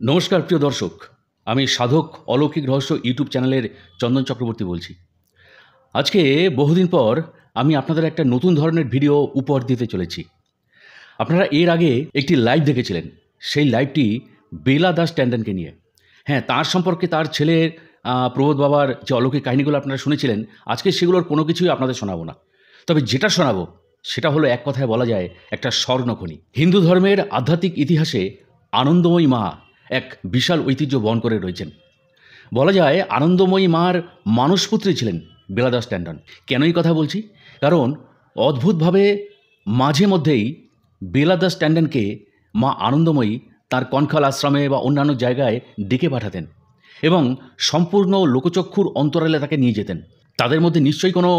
নমস্কার প্রিয় দর্শক, আমি সাধক অলৌকিক রহস্য ইউটিউব চ্যানেলের চন্দন চক্রবর্তী বলছি। আজকে বহুদিন পর আমি আপনাদের একটা নতুন ধরনের ভিডিও উপহার দিতে চলেছি। আপনারা এর আগে একটি লাইভ দেখেছিলেন, সেই লাইভটি বেলা দাস ট্যান্ডনকে নিয়ে। হ্যাঁ, তার সম্পর্কে তার ছেলের প্রবোধ বাবার যে অলৌকিক কাহিনীগুলো আপনারা শুনেছিলেন, আজকে সেগুলোর কোনো কিছুই আপনাদের শোনাবো না। তবে যেটা শোনাবো সেটা হলো এক কথায় বলা যায় একটা স্বর্ণখনি। হিন্দু ধর্মের আধ্যাত্মিক ইতিহাসে আনন্দময়ী মা এক বিশাল ঐতিহ্য বহন করে রয়েছেন। বলা যায় আনন্দময়ী মার মানসপুত্রী ছিলেন বেলা দাস ট্যান্ডন। কেন এই কথা বলছি? কারণ অদ্ভুতভাবে মাঝে মধ্যেই বেলা দাস ট্যান্ডনকে মা আনন্দময়ী তার কনখাল আশ্রমে বা অন্যান্য জায়গায় ডেকে পাঠাতেন এবং সম্পূর্ণ লোকচক্ষুর অন্তরালে তাকে নিয়ে যেতেন। তাদের মধ্যে নিশ্চয়ই কোনো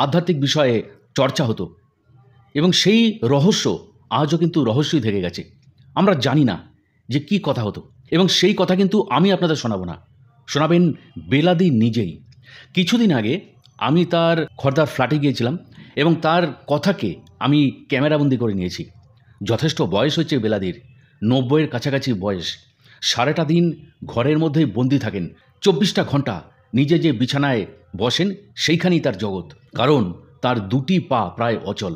আধ্যাত্মিক বিষয়ে চর্চা হতো এবং সেই রহস্য আজও কিন্তু রহস্যই থেকে গেছে। আমরা জানি না যে কি কথা হতো, এবং সেই কথা কিন্তু আমি আপনাদের শোনাবো না, শোনাবেন বেলাদি নিজেই। কিছুদিন আগে আমি তার খর্দার ফ্ল্যাটে গিয়েছিলাম এবং তার কথাকে আমি ক্যামেরাবন্দি করে নিয়েছি। যথেষ্ট বয়স হচ্ছে বেলাদির, 90-এর কাছাকাছি বয়স। সারাটা দিন ঘরের মধ্যেই বন্দি থাকেন, 24টা ঘন্টা নিজে যে বিছানায় বসেন সেইখানেই তার জগৎ, কারণ তার দুটি পা প্রায় অচল।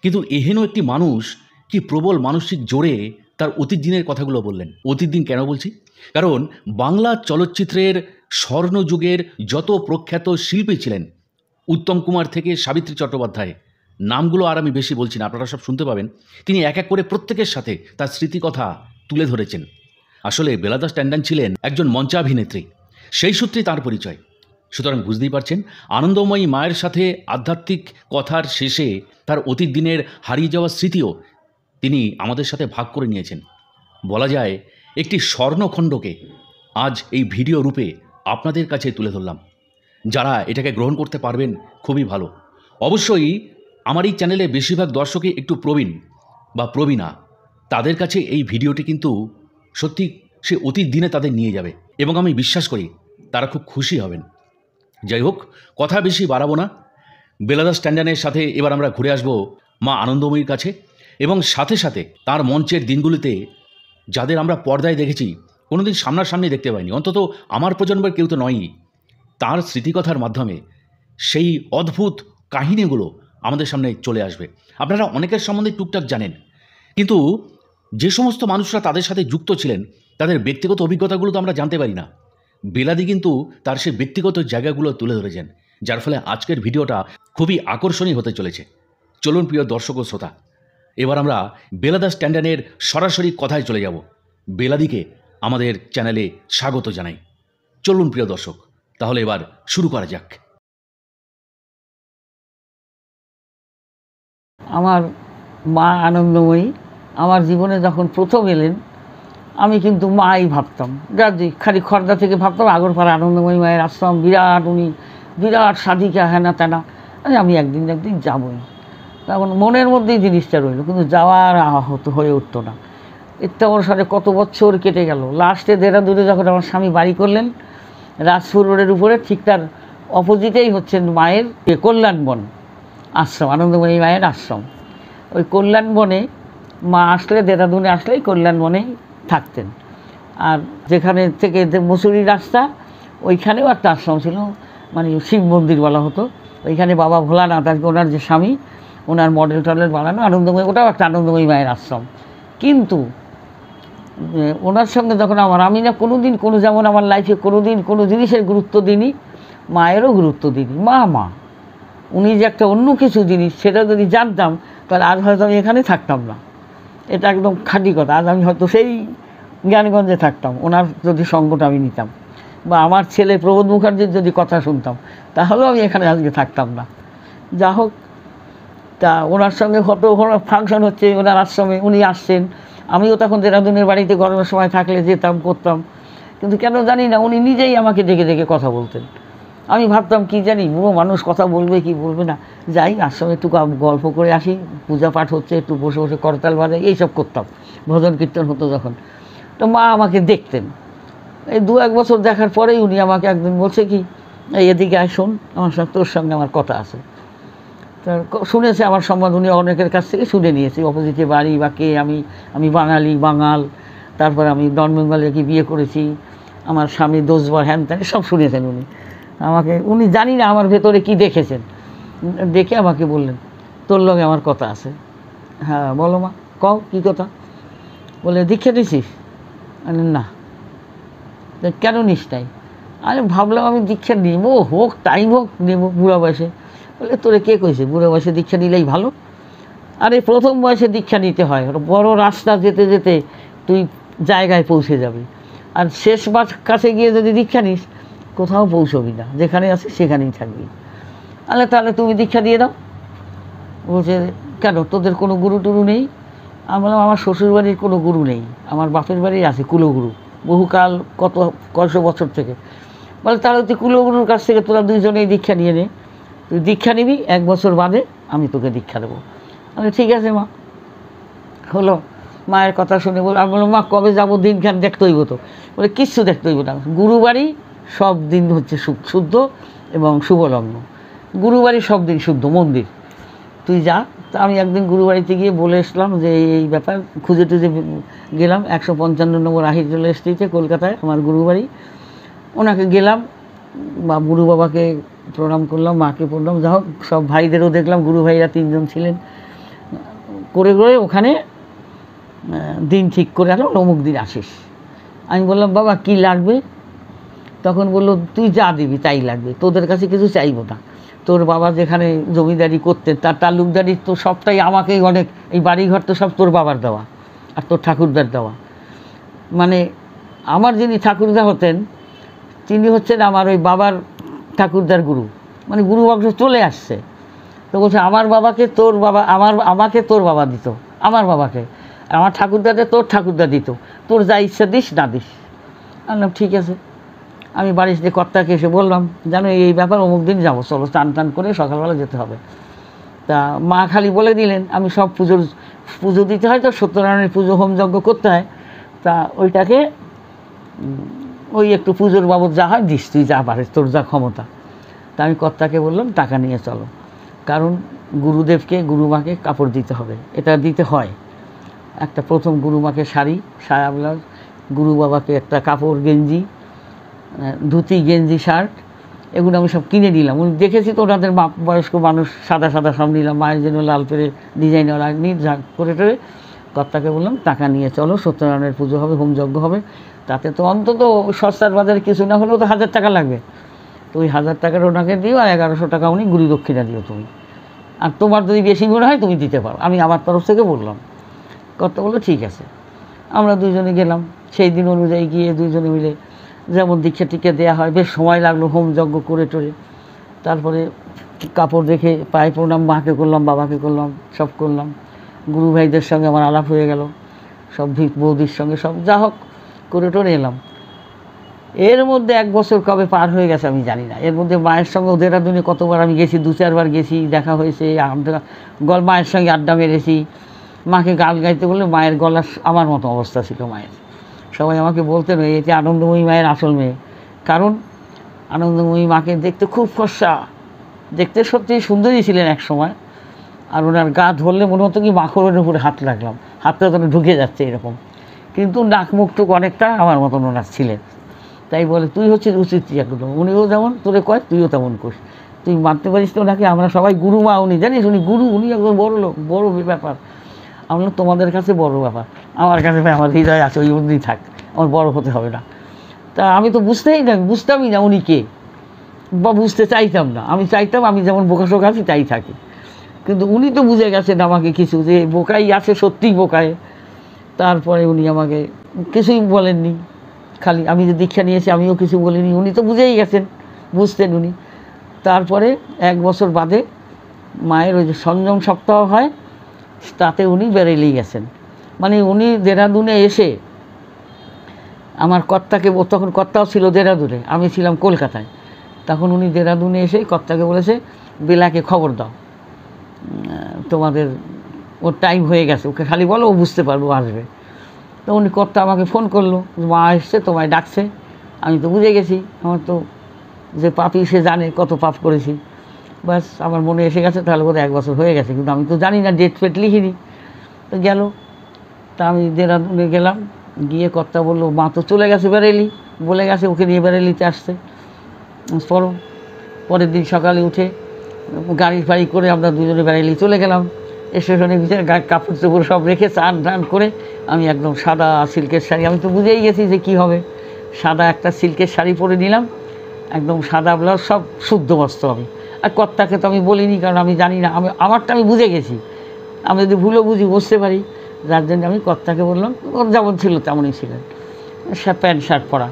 কিন্তু এহেন একটি মানুষ কি প্রবল মানসিক জোরে তার অতীত দিনের কথাগুলো বললেন। অতীত দিন কেন বলছি? কারণ বাংলা চলচ্চিত্রের স্বর্ণযুগের যত প্রখ্যাত শিল্পী ছিলেন, উত্তম কুমার থেকে সাবিত্রী চট্টোপাধ্যায়, নামগুলো আর আমি বেশি বলছি না, আপনারা সব শুনতে পাবেন। তিনি এক এক করে প্রত্যেকের সাথে তার স্মৃতিকথা তুলে ধরেছেন। আসলে বেলা দাস ট্যান্ডন ছিলেন একজন মঞ্চাভিনেত্রী, সেই সূত্রেই তার পরিচয়। সুতরাং বুঝতেই পারছেন, আনন্দময়ী মায়ের সাথে আধ্যাত্মিক কথার শেষে তার অতীত দিনের হারিয়ে যাওয়া স্মৃতিও তিনি আমাদের সাথে ভাগ করে নিয়েছেন। বলা যায় একটি স্বর্ণখণ্ডকে আজ এই ভিডিও রূপে আপনাদের কাছে তুলে ধরলাম। যারা এটাকে গ্রহণ করতে পারবেন খুবই ভালো। অবশ্যই আমার এই চ্যানেলে বেশিরভাগ দর্শকই একটু প্রবীণ বা প্রবীণা, তাদের কাছে এই ভিডিওটি কিন্তু সত্যি সে অতীত দিনে তাদের নিয়ে যাবে এবং আমি বিশ্বাস করি তারা খুব খুশি হবেন। যাই হোক, কথা বেশি বাড়াবো না। বেলা দাস ট্যান্ডনের সাথে এবার আমরা ঘুরে আসব মা আনন্দময়ীর কাছে, এবং সাথে সাথে তার মঞ্চের দিনগুলিতে যাদের আমরা পর্দায় দেখেছি, কোনোদিন সামনাসামনি দেখতে পাইনি, অন্তত আমার প্রজন্মের কেউ তো নয়ই, তার স্মৃতিকথার মাধ্যমে সেই অদ্ভুত কাহিনীগুলো আমাদের সামনে চলে আসবে। আপনারা অনেকের সম্বন্ধে টুকটাক জানেন, কিন্তু যে সমস্ত মানুষরা তাদের সাথে যুক্ত ছিলেন তাদের ব্যক্তিগত অভিজ্ঞতাগুলো তো আমরা জানতে পারি না। বেলাদি কিন্তু তার সেই ব্যক্তিগত জায়গাগুলো তুলে ধরেছেন, যার ফলে আজকের ভিডিওটা খুবই আকর্ষণীয় হতে চলেছে। চলুন প্রিয় দর্শক ও শ্রোতা, এবার আমরা বেলা দাস ট্যান্ডনের সরাসরি কথায় চলে যাব। বেলাদিকে আমাদের চ্যানেলে স্বাগত জানাই। চলুন প্রিয় দর্শক, তাহলে এবার শুরু করা যাক। আমার মা আনন্দময়ী আমার জীবনে যখন প্রথম এলেন, আমি কিন্তু মাই ভাবতাম, খালি খর্দা থেকে ভাবতাম আগরপাড়া আনন্দময়ী মায়ের আশ্রম, বিরাট উনি বিরাট সাধিকা, হ্যানা ত্যানা, আমি একদিন যাবই। তখন মনের মধ্যেই জিনিসটা রইল, কিন্তু যাওয়ার হয়ে উঠতো না। অবসরে কত বছর কেটে গেল। লাস্টে দেরাদুনে যখন আমার স্বামী বাড়ি করলেন রাজপুর রোডের উপরে, ঠিক তার অপোজিটেই হচ্ছেন মায়ের কল্যাণবন আশ্রম, আনন্দময়ী মায়ের আশ্রম। ওই কল্যাণবনে মা আসলে, দেরাদুনে আসলেই কল্যাণবনেই থাকতেন। আর যেখানে থেকে মুসুরি রাস্তা, ওইখানেও একটা আশ্রম ছিল, মানে শিব মন্দির বলা হতো। ওইখানে বাবা ভোলানাথ, আজকে ওনার যে স্বামী, ওনার মডেল টডেল বানানো আনন্দময়ী, ওটাও একটা আনন্দময়ী মায়ের আশ্রম। কিন্তু ওনার সঙ্গে যখন আমি না কোনো দিন যেমন আমার লাইফে কোনো দিন কোনো জিনিসের গুরুত্ব দিইনি, মায়েরও গুরুত্ব দিইনি। মা উনি যে একটা অন্য কিছু জিনিস, সেটা যদি জানতাম তাহলে আজ হয়তো আমি এখানে থাকতাম না। এটা একদম খাঁটি কথা। আজ আমি হয়তো সেই জ্ঞানগঞ্জে থাকতাম, ওনার যদি সঙ্গটা আমি নিতাম, বা আমার ছেলে প্রবোধ মুখার্জির যদি কথা শুনতাম, তাহলেও আমি এখানে আজকে থাকতাম না। যা হোক, তা ওনার সঙ্গে কত ফাংশন হচ্ছে ওনার আশ্রমে, উনি আসছেন। আমিও তখন দেরাদুনের বাড়িতে গরমের সময় থাকলে যেতাম, করতাম, কিন্তু কেন জানি না উনি নিজেই আমাকে ডেকে ডেকে কথা বলতেন। আমি ভাবতাম কি জানি, বুড়ো মানুষ কথা বলবে কি বলবে না, যাই আশ্রমে একটু গল্প করে আসি, পূজা পাঠ হচ্ছে, একটু বসে বসে করতাল বাজাই, এইসব করতাম, ভজন কীর্তন হতো যখন। তো মা আমাকে দেখতেন। এই 2-1 বছর দেখার পরেই উনি আমাকে একদিন বলছে কি, এদিকে আয়, শোন, আমার সঙ্গে তোর সঙ্গে আমার কথা আছে। শুনেছে আমার সম্বন্ধ, উনি অনেকের কাছ থেকে শুনে নিয়েছে, অপোজিটে বাড়ি বা কে, আমি বাঙালি, বাঙাল, তারপরে আমি ডন বেঙ্গলিকে বিয়ে করেছি, আমার স্বামী দোষবার হ্যান ত্যান সব শুনেছেন উনি। আমাকে উনি জানি না আমার ভেতরে কি দেখেছেন, দেখে আমাকে বললেন তোর লগে আমার কথা আছে। হ্যাঁ বলো মা, কও কী কথা? বলে দীক্ষা নিছিস? না। কেন নিস নাই? আরে ভাবলাম আমি দীক্ষা নেবো, হোক টাইম হোক নেবো বুড়া বয়সে। বলে তোরে কে কইছে বুড়া বয়সে দীক্ষা নিলেই ভালো? আরে প্রথম বয়সে দীক্ষা নিতে হয়, বড় রাস্তা যেতে যেতে তুই জায়গায় পৌঁছে যাবি, আর শেষ কাছে গিয়ে যদি দীক্ষা নিস কোথাও পৌঁছবি না, যেখানে আছিস সেখানেই থাকবি। আরে তাহলে তুমি দীক্ষা দিয়ে দাও। বলছে কেন তোদের কোনো গুরু টুরু নেই? আমি বললাম আমার শ্বশুরবাড়ির কোনো গুরু নেই, আমার বাপের বাড়ি আছে কুলগুরু, বহুকাল কয়শো বছর থেকে। বলে তাহলে তুই কুলগুরুর কাছ থেকে তোরা দুইজনেই দীক্ষা নিয়ে নে, তুই দীক্ষা নিবি 1 বছর বাদে আমি তোকে দীক্ষা দেবো। আমি ঠিক আছে মা। হলো, মায়ের কথা শুনে আমি বললাম মা কবে যাবো, দিনখান দেখতে হইব তো? বলে কিচ্ছু দেখতে হইব না, গুরুবারই সব দিন হচ্ছে শুদ্ধ এবং শুভলগ্ন, গুরুবারই সব দিন শুদ্ধ মন্দির, তুই যা। তা আমি একদিন গুরুবাড়িতে গিয়ে বলে এসলাম যে এই ব্যাপার, খুঁজে টুজে গেলাম 155 নম্বর আহিরুল স্ট্রিটে কলকাতায় আমার গুরুবাড়ি। ওনাকে গেলাম, বা গুরু বাবাকে প্রণাম করলাম, মাকে পড়লাম, যা হোক সব ভাইদেরও দেখলাম, গুরু ভাইরা 3 জন ছিলেন। করে ওখানে দিন ঠিক করে আনো, অমুক দিন আসিস। আমি বললাম বাবা কি লাগবে? তখন বললো তুই যা দিবি তাই লাগবে, তোদের কাছে কিছু চাইবো না। তোর বাবা যেখানে জমিদারি করতেন তার তালুকদারি তো সবটাই আমাকেই অনেক, এই বাড়িঘর তো সব তোর বাবার দেওয়া আর তোর ঠাকুরদার দেওয়া। মানে আমার যিনি ঠাকুরদা হতেন তিনি হচ্ছেন আমার ওই বাবার ঠাকুরদার গুরু, মানে গুরু বংশ চলে আসছে। তো বলছে আমার বাবাকে তোর বাবা, আমাকে তোর বাবা দিত, আমার বাবাকে, আর আমার ঠাকুরদাকে তোর ঠাকুরদা দিত, তোর যা ইচ্ছা দিস না দিস। বললাম ঠিক আছে। আমি বাড়িতে কর্তাকে এসে বললাম জানো এই ব্যাপার, অমুক দিন যাবো, চলো স্নান টান করে সকালবেলা যেতে হবে। তা মা খালি বলে দিলেন আমি সব পুজো দিতে হয় তো, সত্যনারায়ণের পুজো হোমযজ্ঞ করতে হয়, তা ওইটাকে ওই একটু পুজোর বাবদ যা হয় দিস, তুই যা পারিস, তোর যা ক্ষমতা। তা আমি কর্তাকে বললাম টাকা নিয়ে চলো, কারণ গুরুদেবকে গুরুমাকে কাপড় দিতে হবে, এটা দিতে হয়। একটা প্রথম গুরুমাকে শাড়ি, সায়া ব্লাউজ, গুরু বাবাকে একটা কাপড় গেঞ্জি, ধুতি গেঞ্জি শার্ট, এগুলো আমি সব কিনে দিলাম। উনি দেখেছি তো ওনাদের বয়স্ক মানুষ, সাদা সাদা সব নিলাম, মায়ের জন্য লাল পেরে ডিজাইনওয়ালা নিয়ে যা করে টোরে কর্তাকে বললাম টাকা নিয়ে চলো, সত্যনারায়ণের পুজো হবে, হোমযজ্ঞ হবে, তাতে তো অন্তত সস্তার বাজারে কিছু না হলেও তো 1000 টাকা লাগবে। তো ওই 1000 টাকার ওনাকে দিও, আর 1100 টাকা উনি গুরু দক্ষিণা দিও তুমি, আর তোমার যদি বেশি মনে হয় তুমি দিতে পারো, আমি আমার তরফ থেকে বললাম। কর্তা বললো ঠিক আছে। আমরা দুজনে গেলাম, সেই দিন অনুযায়ী গিয়ে দুজনে মিলে যেমন দীক্ষা টিক্ষা দেওয়া হয়, বেশ সময় লাগলো হোমযজ্ঞ করে টোরে। তারপরে কাপড় রেখে পায়ে প্রণাম, মাকে করলাম, বাবাকে করলাম, সব করলাম। গুরু ভাইদের সঙ্গে আমার আলাপ হয়ে গেল, সব বৌদির সঙ্গে সব যা হোক করে টোরে এলাম। এর মধ্যে 1 বছর কবে পার হয়ে গেছে আমি জানি না। এর মধ্যে মায়ের সঙ্গে দেরাদুনে কতবার আমি গেছি, 2-4 বার গেছি, দেখা হয়েছে, মায়ের সঙ্গে আড্ডা মেরেছি। মাকে গান গাইতে বললে মায়ের গলা আমার মতো অবস্থা ছিল মায়ের। সবাই আমাকে বলতেন এতে আনন্দময়ী মায়ের আসল মেয়ে, কারণ আনন্দময়ী মাকে দেখতে খুব ফর্সা, দেখতে সত্যি সুন্দরী ছিলেন এক সময়। আর ওনার গা ধরলে মনে হতো কি মাখনের উপরে হাত রাখলাম, হাতটা যেন ঢুকে যাচ্ছে এরকম, কিন্তু নাক মুখটুক অনেকটা আমার মতন ওনার ছিলেন। তাই বলে তুই হচ্ছে উচিত একদম, উনিও যেমন তোরে কয় তুইও তেমন করিস, তুই মানতে পারিস তো ওনাকে, আমরা সবাই গুরু মা, উনি জানিস উনি গুরু, উনি একদম বড় লোক, বড় ব্যাপার। আমরা তোমাদের কাছে বড় ব্যাপার, আমার কাছে ভাই আমার হৃদয় আছে, ওই অবধি থাক, আমার বড় হতে হবে না। তা আমি তো বুঝতামই না উনি কে, বা বুঝতে চাইতাম না। আমি চাইতাম আমি যেমন বোকাশোক আছি তাই থাকি, কিন্তু উনি তো বুঝে গেছেন আমাকে কিছু, যে বোকাই আছে, সত্যিই বোকায়। তারপরে উনি আমাকে কিছুই বলেননি, খালি আমি যে দীক্ষা নিয়েছি আমিও কিছু বলিনি, উনি তো বুঝেই গেছেন, বুঝতেন উনি। তারপরে 1 বছর বাদে মায়ের ওই যে সংযম সপ্তাহ হয় তাতে উনি বেরেলেই গেছেন। মানে উনি দেরাদুনে এসে আমার কর্তাকে, তখন কর্তাও ছিল দেরাদুনে, আমি ছিলাম কলকাতায়, তখন উনি দেরাদুনে এসে কর্তাকে বলেছে বেলাকে খবর দাও, তোমাদের ওর টাইম হয়ে গেছে, ওকে খালি বলো ও বুঝতে পারবো, আসবে। তো উনি কর্তা আমাকে ফোন করলো, মা এসছে তোমায় ডাকছে। আমি তো বুঝে গেছি, আমার তো যে পাপি সে জানে কত পাপ করেছি, বাস আমার মনে এসে গেছে, তাহলে বোধহয় 1 বছর হয়ে গেছে, কিন্তু আমি তো জানি না, ডেট ফেট লিখিনি। তো গেল, তা আমি দেরাদুনে গেলাম, গিয়ে কর্তা বললো মা তো চলে গেছে বেরেলি, বলে গেছে ওকে নিয়ে বেরেলিতে আসতে। পরো পরের দিন সকালে উঠে গাড়ি ফাড়ি করে আমরা দুজনে বেরেলি চলে গেলাম। স্টেশনের ভিতরে কাপড় চোপড় সব রেখে চান টান করে আমি একদম সাদা সিল্কের শাড়ি, আমি তো বুঝেই গেছি যে কী হবে, সাদা একটা সিল্কের শাড়ি পরে নিলাম, একদম সাদা ব্লাউজ, সব শুদ্ধ বস্ত্র আমি। আর কর্তাকে তো আমি বলিনি, কারণ আমি জানি না, আমারটা আমি বুঝে গেছি, আমি যদি ভুলও বুঝতে পারি, যার জন্য আমি কর্তাকে বললাম, ওর যেমন ছিল তেমনই ছিলেন, প্যান্ট শার্ট পরা।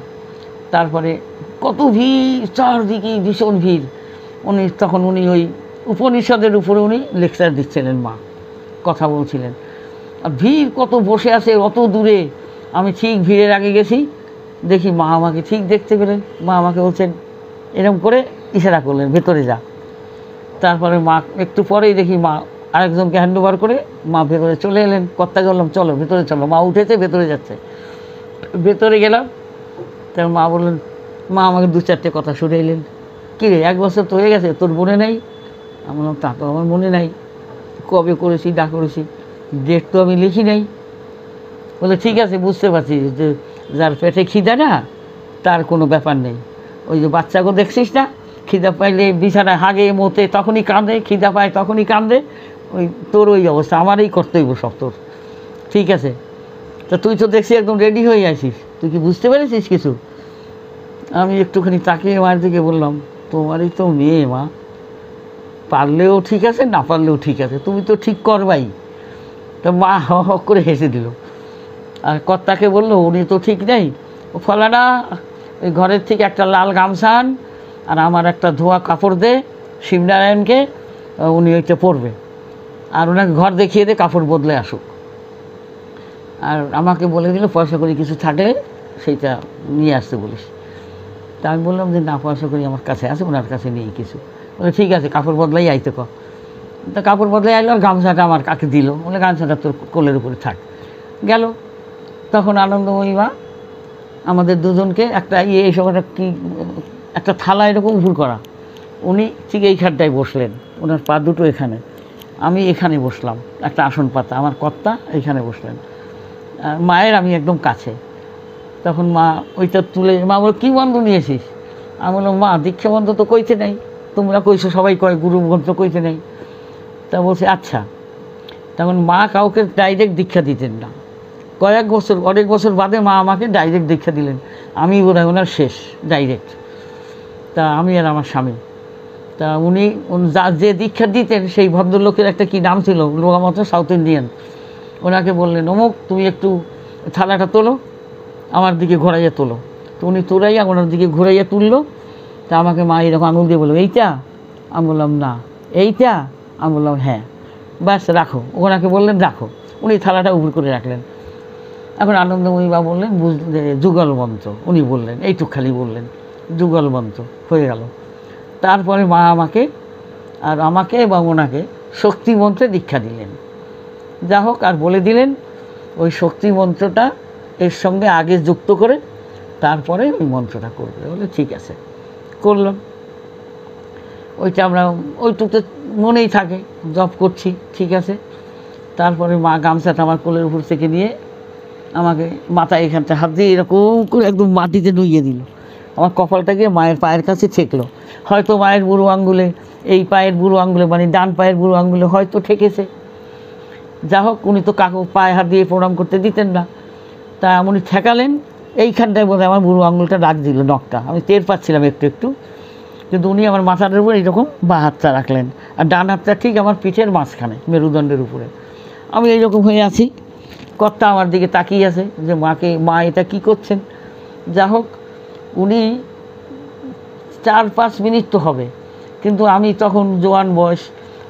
তারপরে কত ভিড়, চারদিকে ভীষণ ভিড়। উনি ওই উপনিষদের উপরে উনি লেকচার দিচ্ছিলেন, মা কথা বলছিলেন, আর ভিড় কত বসে আছে অত দূরে। আমি ঠিক ভিড়ের আগে গেছি, দেখি মা আমাকে ঠিক দেখতে পেলেন, মা আমাকে বলছেন, এরকম করে ইশারা করলেন ভেতরে যা। তারপরে মা একটু পরেই দেখি মা আরেকজনকে হ্যান্ড ওভার করে মা ভেতরে চলে এলেন। কর্তাকে বললাম চলো ভেতরে চলো, মা উঠেছে ভেতরে যাচ্ছে। ভেতরে গেলাম, তার মা বললেন, মা আমাকে দু চারটে কথা শুনে এলেন, কী রে 1 বছর তো হয়ে গেছে, তোর মনে নেই? আমি বললাম তা তো আমার মনে নাই, কবে করেছি না করেছি ডেট তো আমি লিখি নাই। বলে ঠিক আছে, বুঝতে পারছি যে যার পেটে খিদা না তার কোনো ব্যাপার নেই, ওই যে বাচ্চাকে দেখছিস না, খিদা পাইলে বিছানায় হাগে মতে তখনই কাঁদে, খিদা পায় তখনই কাঁদে, ওই তোর ওই অবস্থা, আমারই কর্তব্য সব তোর। ঠিক আছে, তা তুই তো দেখছি একদম রেডি হয়ে আসিস, তুই কি বুঝতে পেরেছিস কিছু? আমি একটুখানি তাকিয়ে মায়ের দিকে বললাম, তোমারই তো মেয়ে মা, পারলেও ঠিক আছে না পারলেও ঠিক আছে, তুমি তো ঠিক করবাই। তো মা হ হ করে হেসে দিল। আর কর্তাকে বললো, উনি তো ঠিক নেই, ও ফলানা ওই ঘরের থেকে একটা লাল গামছা আন, আর আমার একটা ধোয়া কাপড় দে শিবনারায়ণকে, উনি ওইটা পরবে, আর ওনাকে ঘর দেখিয়ে দে কাপড় বদলে আসুক। আর আমাকে বলে দিল পয়সা করি কিছু থাকলে সেইটা নিয়ে আসতে বলিস। তা আমি বললাম যে না, পয়সা করি আমার কাছে আছে, ওনার কাছে নেই কিছু। বলে ঠিক আছে, কাপড় বদলাই আইতে কর। তা কাপড় বদলাই আইলো, আর গামছাটা আমার কাকে দিল, বলে গামছাটা তোর কোলের উপরে থাক। গেল, তখন আনন্দময়ী মা আমাদের দুজনকে একটা এইসব একটা কি একটা থালা এরকম ভুল করা, উনি ঠিক এইখানটায় বসলেন, ওনার পা দুটো এখানে, আমি এখানে বসলাম, একটা আসন পাতা, আমার কর্তা এইখানে বসলেন, আর মায়ের আমি একদম কাছে। তখন মা ওইটা তুলে, মা বলো কী বন্ধ নিয়েছিস? আমি বললাম মা দীক্ষা বন্ধ তো কইতে নেই, তোমরা কইছো সবাই কয় গুরু গ্রন্থ কইতে নেই। তা বলছে আচ্ছা। তখন মা কাউকে ডাইরেক্ট দীক্ষা দিতেন না, অনেক বছর বাদে মা আমাকে ডাইরেক্ট দীক্ষা দিলেন, আমি বোধহয় ওনার শেষ ডাইরেক্ট। তা আমি আর আমার স্বামী, তা উনি যে দীক্ষা দিতেন সেই ভদ্রলোকের একটা কি নাম ছিল, লোকামত সাউথ ইন্ডিয়ান, ওনাকে বললেন অমুক তুমি একটু থালাটা তোলো, আমার দিকে ঘোরাইয়া তোলো। তো উনি তোলাইয়া ওনার দিকে ঘুরাইয়া তুললো। তা আমাকে মা এরকম আঙুল দিয়ে বললো এইটা, আমি বললাম না, এইটা, আমি বললাম হ্যাঁ, ব্যাস রাখো। ওনাকে বললেন রাখো, উনি থালাটা উপর করে রাখলেন। এখন আনন্দময়ী বা বললেন বুঝলে যুগল মন্ত্র, উনি বললেন এইটুক খালি বললেন যুগল মন্ত্র, হয়ে গেল। তারপরে মা আমাকে এবং ওনাকে শক্তি মন্ত্রে দীক্ষা দিলেন। যা হোক, আর বলে দিলেন ওই শক্তি মন্ত্রটা এর সঙ্গে আগে যুক্ত করে তারপরে ওই মন্ত্রটা করবে। বলে ঠিক আছে, করলাম। ওইটা আমরা ওইটুকু মনেই থাকে, জপ করছি, ঠিক আছে। তারপরে মা গামছাটা আমার কোলের উপর থেকে নিয়ে আমাকে মাথায় এখানটা হাত দিয়ে এরকম করে একদম মাটিতে নুইয়ে দিল, আমার কপালটা গিয়ে মায়ের পায়ের কাছে ঠেকলো। হয়তো মায়ের বুড়ো আঙ্গুলে, এই পায়ের বুড়ো আঙ্গুলে মানে ডান পায়ের বুড়ো আঙ্গুলে হয়তো ঠেকেছে। যা হোক, উনি তো কাকু পায়ে হাত দিয়ে প্রণাম করতে দিতেন না, তা উনি ঠেকালেন, এইখানটায় বোধহয় আমার বুড়ো আঙ্গুলটা ডাক দিল, নখটা আমি টের পাচ্ছিলাম একটু একটু, কিন্তু উনি আমার মাথার উপরে এইরকম বা হাতটা রাখলেন, আর ডান হাতটা ঠিক আমার পিঠের মাঝখানে মেরুদণ্ডের উপরে। আমি এইরকম হয়ে আছি, কর্তা আমার দিকে তাকিয়ে আছে যে মা এটা কি করছেন। যা হোক, উনি 4-5 মিনিট তো হবে, কিন্তু আমি তখন জোয়ান বয়স,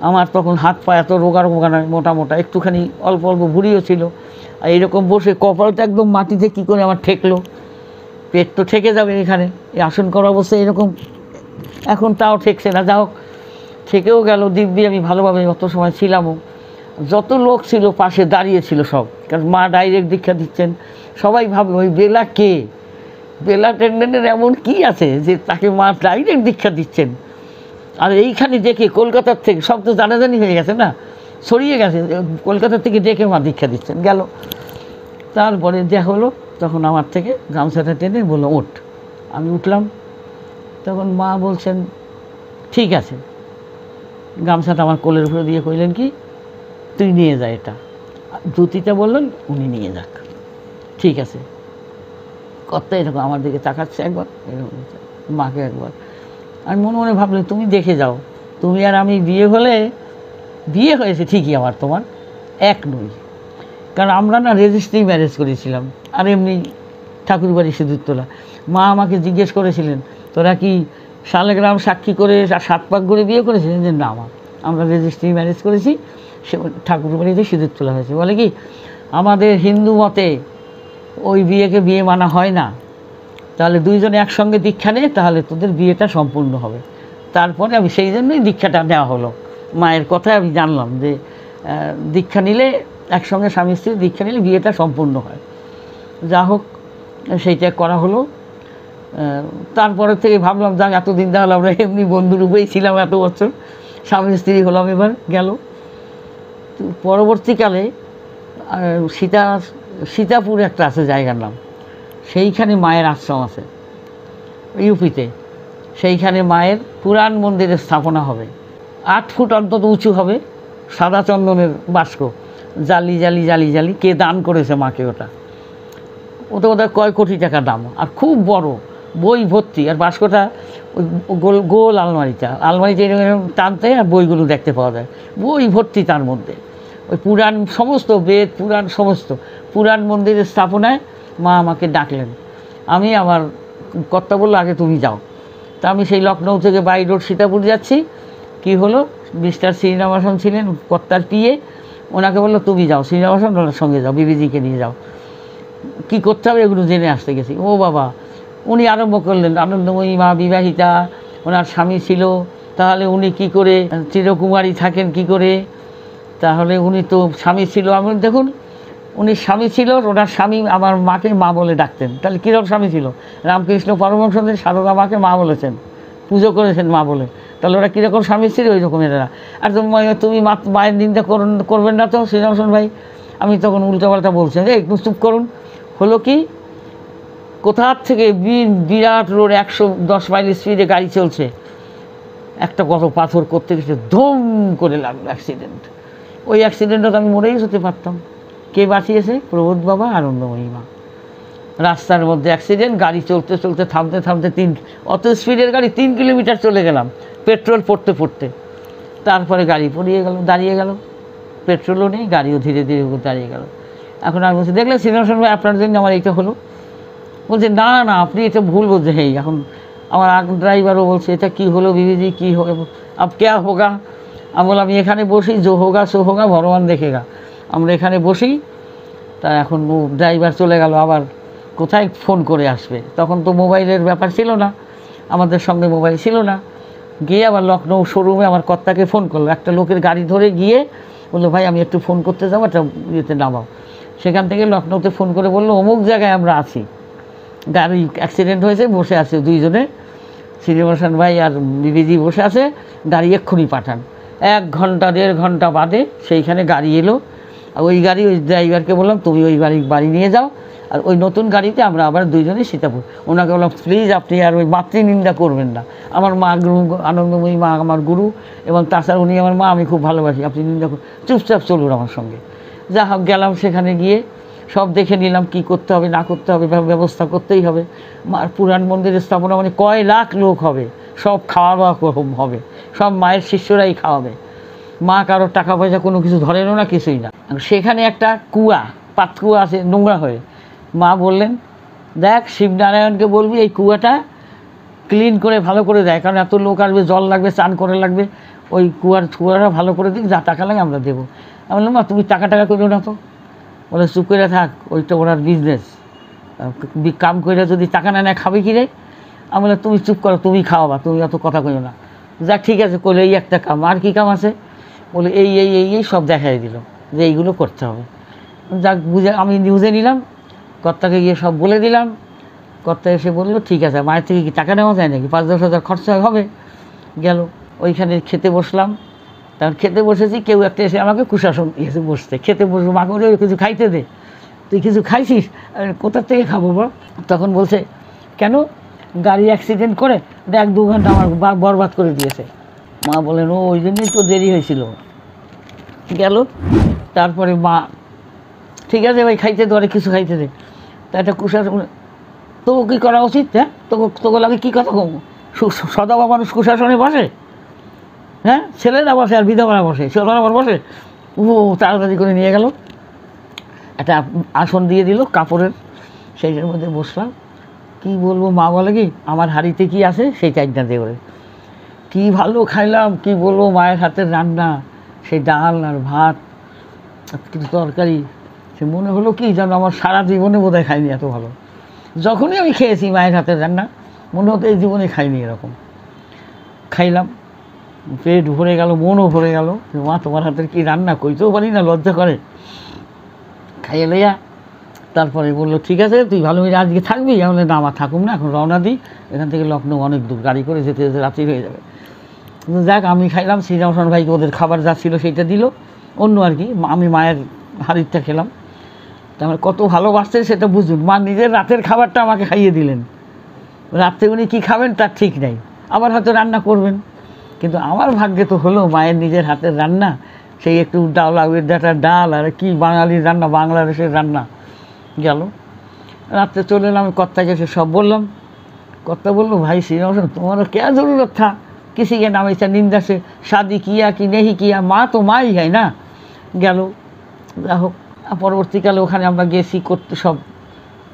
আমার তখন হাত পা এত রোগা রোগা নয়, মোটা মোটা, একটুখানি অল্প অল্প ভুঁড়িও ছিল, আর এইরকম বসে কপালটা একদম মাটিতে কী করে আমার ঠেকলো, পেট তো ঠেকে যাবে এখানে, এই আসন করা অবস্থায় এরকম, এখন তাও ঠেকছে না। যা হোক, ঠেকেও গেল দিব্যি, আমি ভালোভাবে অত সময় ছিলামও, যত লোক ছিল পাশে দাঁড়িয়ে ছিল সব, কারণ মা ডাইরেক্ট দীক্ষা দিচ্ছেন। সবাই ভাবলো ওই বেলা কে, বেলা টেন্ডেনের এমন কি আছে যে তাকে মা ডাইরেক্ট দীক্ষা দিচ্ছেন। আর এইখানে দেখে কলকাতার থেকে সব তো জানাজানি হয়ে গেছে না, ছড়িয়ে গেছে, কলকাতার থেকে ডেকে মা দীক্ষা দিচ্ছেন। গেল, তারপরে যা হলো, তখন আমার থেকে গামছাটা টেনে বললো ওঠ। আমি উঠলাম। তখন মা বলছেন ঠিক আছে, গামছাটা আমার কোলের উপরে দিয়ে কইলেন কি তুই নিয়ে যা, এটা ধুতিটা বললেন উনি নিয়ে যাক, ঠিক আছে। কর্তা এরকম আমার দিকে তাকাচ্ছে একবার, এরকম মাকে একবার। আমি মনে মনে ভাবলাম তুমি দেখে যাও, তুমি আর আমি বিয়ে হলে, বিয়ে হয়েছে ঠিকই আমার তোমার এক নই, কারণ আমরা না রেজিস্ট্রি ম্যারেজ করেছিলাম আর এমনি ঠাকুরবাড়ি সিঁদুর তোলা। মা আমাকে জিজ্ঞেস করেছিলেন তোরা কি শালগ্রাম সাক্ষী করে আর 7 পাক করে বিয়ে করেছিলেন, যে না আমরা রেজিস্ট্রি ম্যারেজ করেছি, সে ঠাকুরবাড়িতে সিঁদুর তোলা হয়েছে। বলে কি আমাদের হিন্দু মতে ওই বিয়েকে বিয়ে মানা হয় না, তাহলে দুইজনে একসঙ্গে দীক্ষা নেয় তাহলে তোদের বিয়েটা সম্পূর্ণ হবে। তারপরে আমি সেই জন্যই দীক্ষাটা নেওয়া হলো। মায়ের কথায় আমি জানলাম যে দীক্ষা নিলে, একসঙ্গে স্বামী স্ত্রী দীক্ষা নিলে বিয়েটা সম্পূর্ণ হয়। যা হোক সেইটা করা হলো। তারপরের থেকে ভাবলাম যাক এতদিন তাহলে আমরা এমনি বন্ধুরূপেই ছিলাম এত বছর, স্বামী স্ত্রী হলাম, এবার গেল। পরবর্তীকালে সীতাপুর একটা আছে জায়গার নাম, সেইখানে মায়ের আশ্রম আছে ইউপিতে। সেইখানে মায়ের পুরাণ মন্দিরের স্থাপনা হবে, 8 ফুট অন্তত উঁচু হবে, সাদা চন্দনের বাস্ক, জালি জালি জালি জালি, কে দান করেছে মাকে, ওটা ওটা কয় কোটি টাকা দাম, আর খুব বড়, বই ভর্তি। আর বাস্কটা ওই গোল গোল আলমারিতে এরকম টানতে আর বইগুলো দেখতে পাওয়া যায়, বই ভর্তি তার মধ্যে। ওই পুরাণ সমস্ত বেদ পুরাণ সমস্ত পুরাণ মন্দিরের স্থাপনায় মা আমাকে ডাকলেন। আমি আমার কর্তা বললো আগে তুমি যাও। তা আমি সেই লখনৌ থেকে বাই রোড সীতাপুর যাচ্ছি, কি হলো মিস্টার শ্রীনিবাসন ছিলেন কর্তার পিএ, ওনাকে বললো তুমি যাও শ্রীনিবাসন, ওনার সঙ্গে যাও, বিবিজিকে নিয়ে যাও, কী করতে হবে এগুলো জেনে আসতে গেছি। ও বাবা, উনি আরম্ভ করলেন আনন্দময়ী মা বিবাহিতা, ওনার স্বামী ছিল, তাহলে উনি কি করে চিরকুমারী থাকেন কি করে, তাহলে উনি তো স্বামী ছিল। আমি দেখুন উনি স্বামী ছিল, ওনার স্বামী আমার মাকে মা বলে ডাকতেন, তাহলে কীরকম স্বামী ছিল? রামকৃষ্ণ পরমহংসদের সারদা মাকে মা বলেছেন, পুজো করেছেন মা বলে, তাহলে ওরা কীরকম স্বামী ছিল ওই রকম এরা। আর তুমি মায়ের নিন্দা করবেন না তো শ্রীনিবাসন ভাই। আমি তখন উল্টোপাল্টা বলছেন, একটু চুপ করুন। হলো কি, কোথার থেকে বিরাট রোড 110 মাইল স্পিডে গাড়ি চলছে, একটা কত পাথর করতে গেছে, ধুম করে লাগলো অ্যাক্সিডেন্ট। ওই অ্যাক্সিডেন্টটা তো আমি মরেই যেতে পারতাম। কে বাঁচিয়েছে? প্রবোধ বাবা, আনন্দময়ী মা। রাস্তার মধ্যে অ্যাক্সিডেন্ট, গাড়ি চলতে চলতে থামতে থামতে অত স্পিডের গাড়ি 3 কিলোমিটার চলে গেলাম পেট্রোল পড়তে পড়তে। তারপরে গাড়ি দাঁড়িয়ে গেল, পেট্রোলও নেই, গাড়িও ধীরে ধীরে দাঁড়িয়ে গেল। এখন আমি বলছি দেখলেন শ্রীনিবাসন ভাই আপনার জন্য আমার এইটা হলো। বলছে না না আপনি এটা ভুল বলছে। হেই এখন আমার ড্রাইভারও বলছে এটা কি হলো বিবিজি, কী আব ক্যা হোগা। আমি বললাম আমি এখানে বসি, জো হোগা সো হোগা ভগবান দেখেগা, আমরা এখানে বসি। তা এখন ড্রাইভার চলে গেল, আবার কোথায় ফোন করে আসবে, তখন তো মোবাইলের ব্যাপার ছিল না, আমাদের সঙ্গে মোবাইল ছিল না। গিয়ে আবার লখনৌ শোরুমে আমার কর্তাকে ফোন করলো, একটা লোকের গাড়ি ধরে গিয়ে বললো ভাই আমি একটু ফোন করতে যাবো, একটা ইয়েতে নামাও। সেখান থেকে লখনৌতে ফোন করে বললো অমুক জায়গায় আমরা আছি, গাড়ি অ্যাক্সিডেন্ট হয়েছে, বসে আছে দুইজনে, শ্রীনিবাসন ভাই আর বিবিজি বসে আছে, গাড়ি এক্ষুনি পাঠান। 1 ঘন্টা 1.5 ঘন্টা বাদে সেইখানে গাড়ি এলো। আর ওই ড্রাইভারকে বললাম তুমি ওই বাড়ি নিয়ে যাও, আর ওই নতুন গাড়িতে আমরা আবার দুইজনেই সীতাপুর। ওনাকে বললাম প্লিজ আপনি আর ওই মাতৃনিন্দা করবেন না, আমার মা গুরু, আনন্দময়ী মা আমার গুরু, এবং তাছাড়া উনি আমার মা, আমি খুব ভালোবাসি, আপনি নিন্দা করুন, চুপচাপ চলুন আমার সঙ্গে। যা হোক গেলাম, সেখানে গিয়ে সব দেখে নিলাম কী করতে হবে না করতে হবে, ব্যবস্থা করতেই হবে। মার পুরাণ মন্দিরের স্থাপনা মানে কয় লাখ লোক হবে, সব খাওয়া দাওয়া হবে, সব মায়ের শিষ্যরাই খাওয়াবে। মা কারোর টাকা পয়সা কোনো কিছু ধরেনও না, কিছুই না। সেখানে একটা পাতকুয়া আছে নোংরা হয়ে। মা বললেন দেখ শিবনারায়ণকে বলবি এই কুয়াটা ক্লিন করে ভালো করে দেয়, কারণ এত লোক আসবে, জল লাগবে, স্নান করে লাগবে, ওই কুয়াটা ভালো করে দিক, যা টাকা লাগে আমরা দেবো। আমি বললাম মা তুমি টাকা করো না তো। বলে চুপ করে থাক, ওইটা ওনার বিজনেস, কাম করে যদি টাকা না নেয় খাবে কি রে। আমি বললাম তুমি চুপ করো, তুমি খাওয়াবা, তুমি অত কথা কইও না। যাক ঠিক আছে, করলে এই একটা কাম, আর কী কাম আছে? বলে এই এই এই এই সব দেখাই দিল যে এইগুলো করতে হবে। যাক আমি বুঝে নিলাম, কর্তাকে গিয়ে সব বলে দিলাম। কর্তা এসে বললো ঠিক আছে, মায়ের থেকে কি টাকা নেওয়া যায় নাকি, 5-10 হাজার খরচা হবে। গেল ওইখানে খেতে বসলাম। তার খেতে বসেছি, কেউ একটা এসে আমাকে কুশাসন দিয়েছে বসতে, খেতে বসবো, মাকে বলে কিছু খাইতে দে। তুই কিছু খাইছিস? কোথা থেকে খাবো বা? তখন বলছে, কেন? গাড়ি অ্যাক্সিডেন্ট করে 1-2 ঘন্টা আমার বরবাদ করে দিয়েছে। মা বলেন, ও ওই জন্যই তো দেরি হয়েছিল। গেল, তারপরে মা, ঠিক আছে ভাই খাইতে দে, কিছু খাইতে দে। তা একটা কুসার, তো কী করা উচিত? হ্যাঁ, তোকে লাগে কী কথা কম? সদাবা মানুষ কুশাসনে বসে? হ্যাঁ, ছেলেরা বসে আর বিধবারা বসে, ছেলেরা আবার বসে। ও তাড়াতাড়ি করে নিয়ে গেল, একটা আসন দিয়ে দিল কাপড়ের, সেইটার মধ্যে বসলাম। কি বলবো, মা বলে কি আমার হাঁড়িতে কি আছে সেই চাইটা দিয়ে করে কী ভালো খাইলাম, কি বলবো, মায়ের হাতের রান্না, সেই ডাল আর ভাত, কিছু তরকারি, সে মনে হলো কি যেন আমার সারা জীবনে বোধহয় খাইনি এত ভালো। যখনই আমি খেয়েছি মায়ের হাতের রান্না, মনে হতো এই জীবনে খাইনি এরকম। খাইলাম, পেট ভরে গেল, মনও ভরে গেল। মা তোমার হাতের কি রান্না, কইতেও পারি না, লজ্জা করে। খাইয়ে লইয়া তারপরে বললো, ঠিক আছে তুই ভালো মেয়ে আজকে থাকবি? আমি না, আমার থাকুম না, এখন রওনা দিই, এখান থেকে লখনৌ অনেক দূর, গাড়ি করে যেতে যেতে রাত্রি হয়ে যাবে। কিন্তু যাক, আমি খাইলাম। শ্রীরামচন্দ্র ভাইকে ওদের খাবার যা ছিল সেইটা দিল, অন্য আর কি। আমি মায়ের হাড়িটা খেলাম। তারপরে কত ভালোবাসতে সেটা বুঝুন, মা নিজের রাতের খাবারটা আমাকে খাইয়ে দিলেন। রাত্রে উনি কী খাবেন তার ঠিক নেই, আবার হয়তো রান্না করবেন। কিন্তু আমার ভাগ্যে তো হলো মায়ের নিজের হাতের রান্না, সেই একটু ডাল, আউয়ের ডাটার ডাল, আর কি বাঙালির রান্না, বাংলাদেশের রান্না। গেল, রাত্রে চলে এলাম, আমি কর্তাকে সে সব বললাম। কর্তা বললো, ভাই শ্রীরাম, তোমারও क्या ज़रूरत था किसी के नाम ऐसा निंदा से, शादी किया कि नहीं किया, মা তো মাই है না। গেল, যা হোক, পরবর্তীকালে ওখানে আমরা গেছি, করতে সব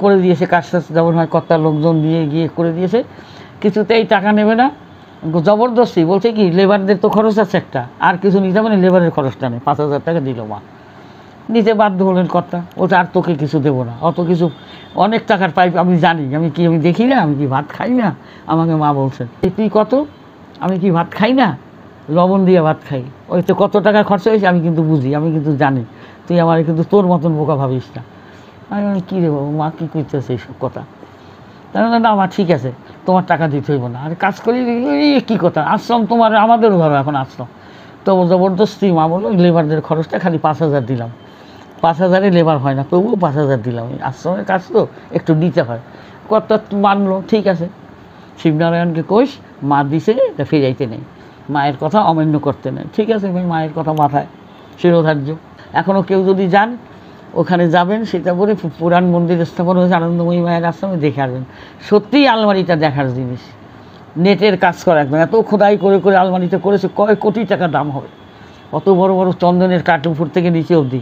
করে দিয়েছে, কাজ টাজ যেমন হয় কর্তার লোকজন নিয়ে গিয়ে করে দিয়েছে। কিছুতেই টাকা নেবে না, জবরদস্তি বলছে কি লেবারদের তো খরচ আছে একটা, আর কিছু নিতে হবে না, লেবারের খরচটা নেই। 5,000 টাকা দিল মা, নিতে বাধ্য হলেন কর্তা। ওটা আর তোকে কিছু দেবো না, অত কিছু, অনেক টাকার পাইপ আমি জানি, আমি দেখি না, আমি কি ভাত খাই না? আমাকে মা বলছেন, তুই কত, আমি কি ভাত খাই না? লবণ দিয়ে ভাত খাই, ওইতে কত টাকা খরচা হয়েছে আমি কিন্তু বুঝি, আমি কিন্তু জানি, তুই আমার কিন্তু তোর মতন বোকা ভাবিস না। আমি কী রে বাবু, মা কী করতেছে এইসব কথা? তাহলে না, আমার ঠিক আছে, তোমার টাকা দিতে হইব না, আর কাজ করি, কী কথা, আশ্রম তোমার আমাদেরও ভাবে এখন আশ্রম। তো জবরদস্তি মা বললো, লেবারদের খরচটা খালি 5,000 দিলাম। 5,000-এ লেবার হয় না, তবুও 5,000 দিলাম, আশ্রমের কাজ তো একটু দিতে হয়। কর্তা মানলো, ঠিক আছে। শিবনারায়ণকে কইস, মা দিছে, এটা ফিরাইতে নেই, মায়ের কথা অমান্য করতে নেই। ঠিক আছে ভাই, মায়ের কথা মাথায় শিরোধার্য। এখনও কেউ যদি যান, ওখানে যাবেন, সেটা বলে পুরাণ মন্দির স্থাপন হয়েছে আনন্দময়ী মায়ের আশ্রমে, দেখে আসবেন। সত্যিই আলমারিটা দেখার জিনিস, নেটের কাজ করা একদম, এত খোদাই করে করে আলমারিটা করেছে, কয়েক কোটি টাকা দাম হবে। অত বড় বড় চন্দনের কাঠ উপর থেকে নিচে অবধি,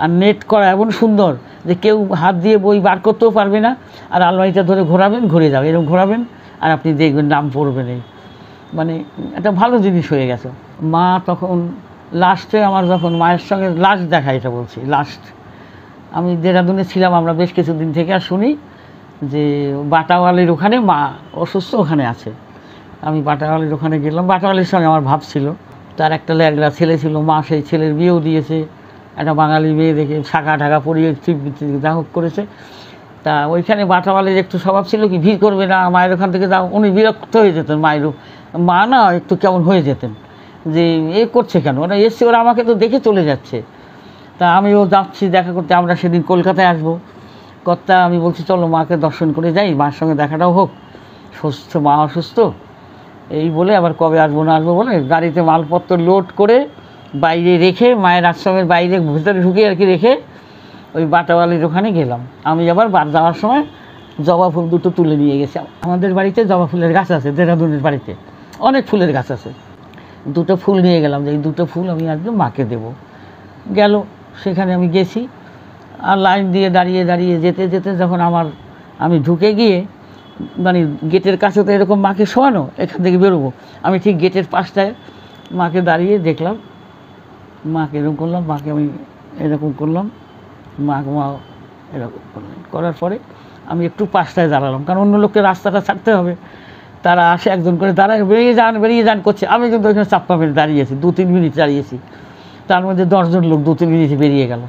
আর নেট করা এমন সুন্দর যে কেউ হাত দিয়ে বই বার করতেও পারবে না। আর আলমারিটা ধরে ঘোরাবেন, ঘুরে যাবে, এরকম ঘোরাবেন আর আপনি দেখবেন নাম পড়বেন। এই মানে একটা ভালো জিনিস হয়ে গেছে। মা তখন লাস্টে, আমার যখন মায়ের সঙ্গে লাস্ট দেখা, এটা বলছি লাস্ট, আমি দেরাদুনে ছিলাম আমরা বেশ কিছুদিন থেকে, আর শুনি যে বাটাওয়ালির ওখানে মা অসুস্থ, ওখানে আছে। আমি বাটাওয়ালির ওখানে গেলাম, বাটাওয়ালির সঙ্গে আমার ভাব ছিল, তার একটা ল্যাংড়া ছেলে ছিল, মা সেই ছেলের বিয়েও দিয়েছে, একটা বাঙালি মেয়ে দেখে শাখা ঢাকা পরিয়ে যা হোক করেছে। তা ওইখানে বাটাওয়ালির একটু স্বভাব ছিল কি, ভিড় করবে না, মায়ের ওখান থেকে যাও, উনি বিরক্ত হয়ে যেতেন। মায়েরও মা না একটু কেমন হয়ে যেতেন, যে এ করছে কেন, ওরা এসছে, ওরা আমাকে তো দেখে চলে যাচ্ছে। তা আমিও যাচ্ছি দেখা করতে, আমরা সেদিন কলকাতায় আসবো। কর্তা, আমি বলছি চলো মাকে দর্শন করে যাই, মার সঙ্গে দেখাটাও হোক, সুস্থ মা অসুস্থ, এই বলে আবার কবে আসবো না আসবো বলে গাড়িতে মালপত্র লোড করে বাইরে রেখে, মায়ের আশ্রমের বাইরে ভেতরে ঢুকে আর কি রেখে, ওই বাটাওয়ালির ওখানে গেলাম। আমি আবার যাওয়ার সময় জবা ফুল দুটো তুলে নিয়ে গেছি। আমাদের বাড়িতে জবা ফুলের গাছ আছে, দেরাদুনের বাড়িতে অনেক ফুলের গাছ আছে। দুটো ফুল নিয়ে গেলাম, যে এই দুটো ফুল আমি একদম মাকে দেবো। গেল, সেখানে আমি গেছি, আর লাইন দিয়ে দাঁড়িয়ে দাঁড়িয়ে যেতে যেতে যখন আমি ঢুকে গিয়ে, মানে গেটের কাছে তো এরকম মাকে শোয়ানো, এখান থেকে বেরোবো, আমি ঠিক গেটের পাশটায় মাকে দাঁড়িয়ে দেখলাম, মাকে এরকম করলাম, মাকে আমি এরকম করলাম, মা এরকম করলেন, করার পরে আমি একটু পাশটায় দাঁড়ালাম, কারণ অন্য লোককে রাস্তাটা ছাড়তে হবে। তারা আসে একজন করে দাঁড়ায়, বেরিয়ে যান করছে, আমি কিন্তু ওইখানে চাপ্পা মেরে দাঁড়িয়েছি, 2-3 মিনিট দাঁড়িয়েছি। তার মধ্যে 10 জন লোক 2-3 মিনিটে বেরিয়ে গেল।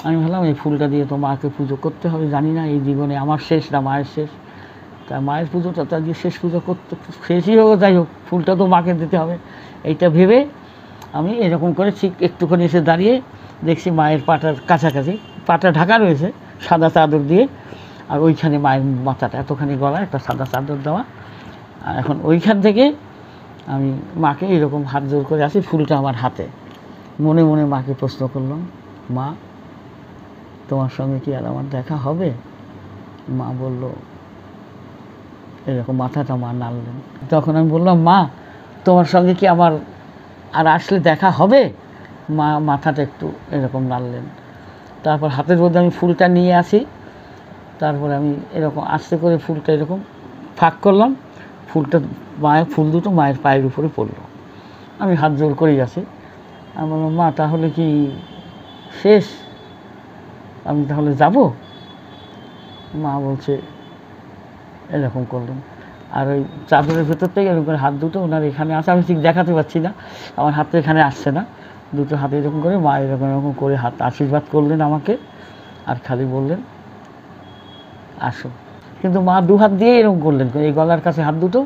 আমি ভাবলাম এই ফুলটা দিয়ে তো মাকে পুজো করতে হবে, জানি না এই জীবনে আমার শেষ না মায়ের শেষ, তা মায়ের পুজোটা তা দিয়ে শেষ পুজো করতে, শেষই হোক যাই হোক, ফুলটা তো মাকে দিতে হবে। এইটা ভেবে আমি এরকম করে ঠিক একটুখানি এসে দাঁড়িয়ে দেখছি মায়ের পাটার কাছাকাছি, পাটা ঢাকা রয়েছে, সাদা চাদর দিয়ে, আর ওইখানে মায়ের মাথাটা এতখানি গলা একটা সাদা চাদর দেওয়া। আর এখন ওইখান থেকে আমি মাকে এরকম হাত জোর করে আসি, ফুলটা আমার হাতে। মনে মনে মাকে প্রশ্ন করলাম, মা তোমার সঙ্গে কি আর আমার দেখা হবে? মা বলল এরকম, মাথাটা মা নাড়লেন। তখন আমি বললাম, মা তোমার সঙ্গে কি আমার আর আসলে দেখা হবে? মা মাথাটা একটু এরকম নাড়লেন। তারপর হাতের মধ্যে আমি ফুলটা নিয়ে আসি, তারপরে আমি এরকম আস্তে করে ফুলটা এরকম ফাঁক করলাম, ফুলটা মায়ের ফুল দুটো মায়ের পায়ের উপরে পড়লো। আমি হাত জোর করেই আছি। আমি বললাম, মা তাহলে কি শেষ? আমি তাহলে যাব? মা বলছে এরকম করলেন, আর ওই চাদরের ভেতর থেকে এরকম করে হাত দুটো ওনার এখানে আসে, আমি ঠিক দেখাতে পারছি না, আমার হাত তো এখানে আসছে না, দুটো হাতে এরকম করে মা এরকম এরকম করে হাত আশীর্বাদ করলেন আমাকে, আর খালি বললেন আসো। কিন্তু মা দু হাত দিয়ে এরকম করলেন, এই গলার কাছে হাত দুটো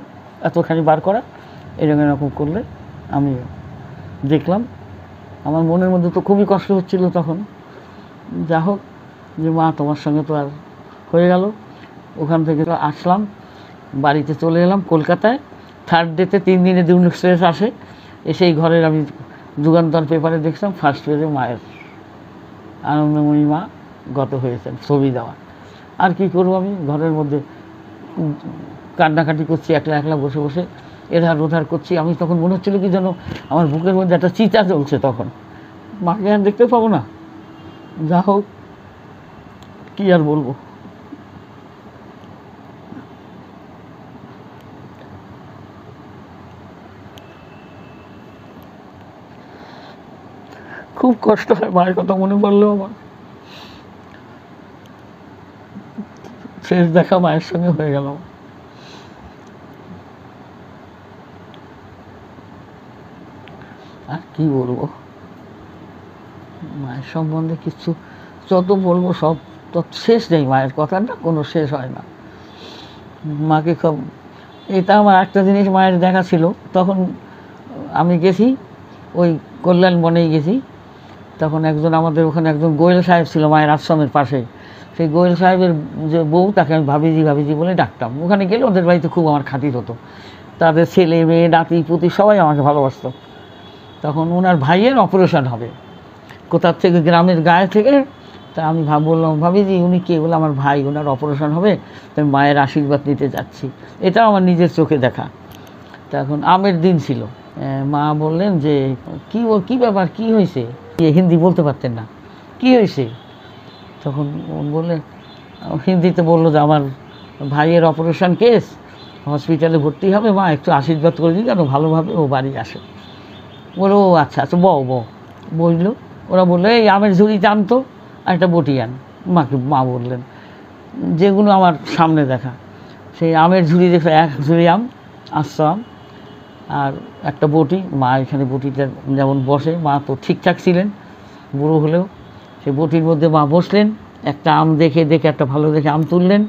এতখানি বার করা, এরকম এরকম করলে আমি দেখলাম। আমার মনের মধ্যে তো খুবই কষ্ট হচ্ছিল তখন। যা হোক, যে মা তোমার সঙ্গে তো আর হয়ে গেল। ওখান থেকে আসলাম, বাড়িতে চলে এলাম কলকাতায়। থার্ড ডেতে 3 দিনে দুন এক্সপ্রেস আসে, এসেই ঘরের আমি যুগান্তর পেপারে দেখলাম ফার্স্ট পেজে মায়ের আনন্দময়ী মা গত হয়েছেন, ছবি দেওয়া। আর কি করবো, আমি ঘরের মধ্যে কান্নাকাটি করছি, একলা একলা বসে বসে এধার ওধার করছি। আমি তখন মনে হচ্ছিল কি যেন আমার বুকের মধ্যে একটা চিতা চলছে। তখন মাকে আর দেখতে পাবো না। যা হোক, কী আর বলবো। খুব কষ্ট হয় মায়ের কথা মনে পড়লেও। আমার শেষ দেখা মায়ের সঙ্গে হয়ে গেল। আর কি বলবো, মায়ের সম্বন্ধে কিছু যত বলবো সব তো শেষ নেই, মায়ের কথার না কোনো শেষ হয় না। মাকে খুব, এটা আমার একটা জিনিস মায়ের দেখা ছিল। তখন আমি গেছি ওই কল্যাণ বনেই গেছি, তখন একজন আমাদের ওখানে একজন গোয়েল সাহেব ছিল মায়ের আশ্রমের পাশে। সেই গোয়েল সাহেবের যে বউ, তাকে আমি ভাবিজি ভাবিজি বলে ডাকতাম। ওখানে গেলে ওদের বাড়িতে খুব আমার খাতির হতো, তাদের ছেলে মেয়ে নাতি পুতি সবাই আমাকে ভালোবাসত। তখন ওনার ভাইয়ের অপারেশন হবে কোথার থেকে, গ্রামের গায়ে থেকে। তা আমি বললাম, ভাবিজি উনি কে? বলে আমার ভাই, ওনার অপারেশন হবে, তো মায়ের আশীর্বাদ নিতে যাচ্ছি। এটাও আমার নিজের চোখে দেখা। তখন আমের দিন ছিল। মা বললেন যে কী ব্যাপার, কী হয়েছে? হিন্দি বলতে পারতেন না, কী হয়েছে? তখন বললেন, হিন্দিতে বললো যে আমার ভাইয়ের অপারেশন কেস, হসপিটালে ভর্তি হবে, মা একটু আশীর্বাদ করে দিন যেন ভালোভাবে ও বাড়ি আসে। বলো ও আচ্ছা আচ্ছা, বললো। ওরা বললো এই আমের ঝুড়ি টানতো আর একটা বটি আন। মা বললেন, যেগুলো আমার সামনে দেখা, সেই আমের ঝুড়ি দেখে 1 ঝুড়ি আম, আস্ত আম আর একটা বটি। মা এখানে বটিটা যেমন বসে, মা তো ঠিকঠাক ছিলেন বুড়ো হলেও, সেই বটির মধ্যে মা বসলেন, একটা আম দেখে একটা ভালো দেখে আম তুললেন।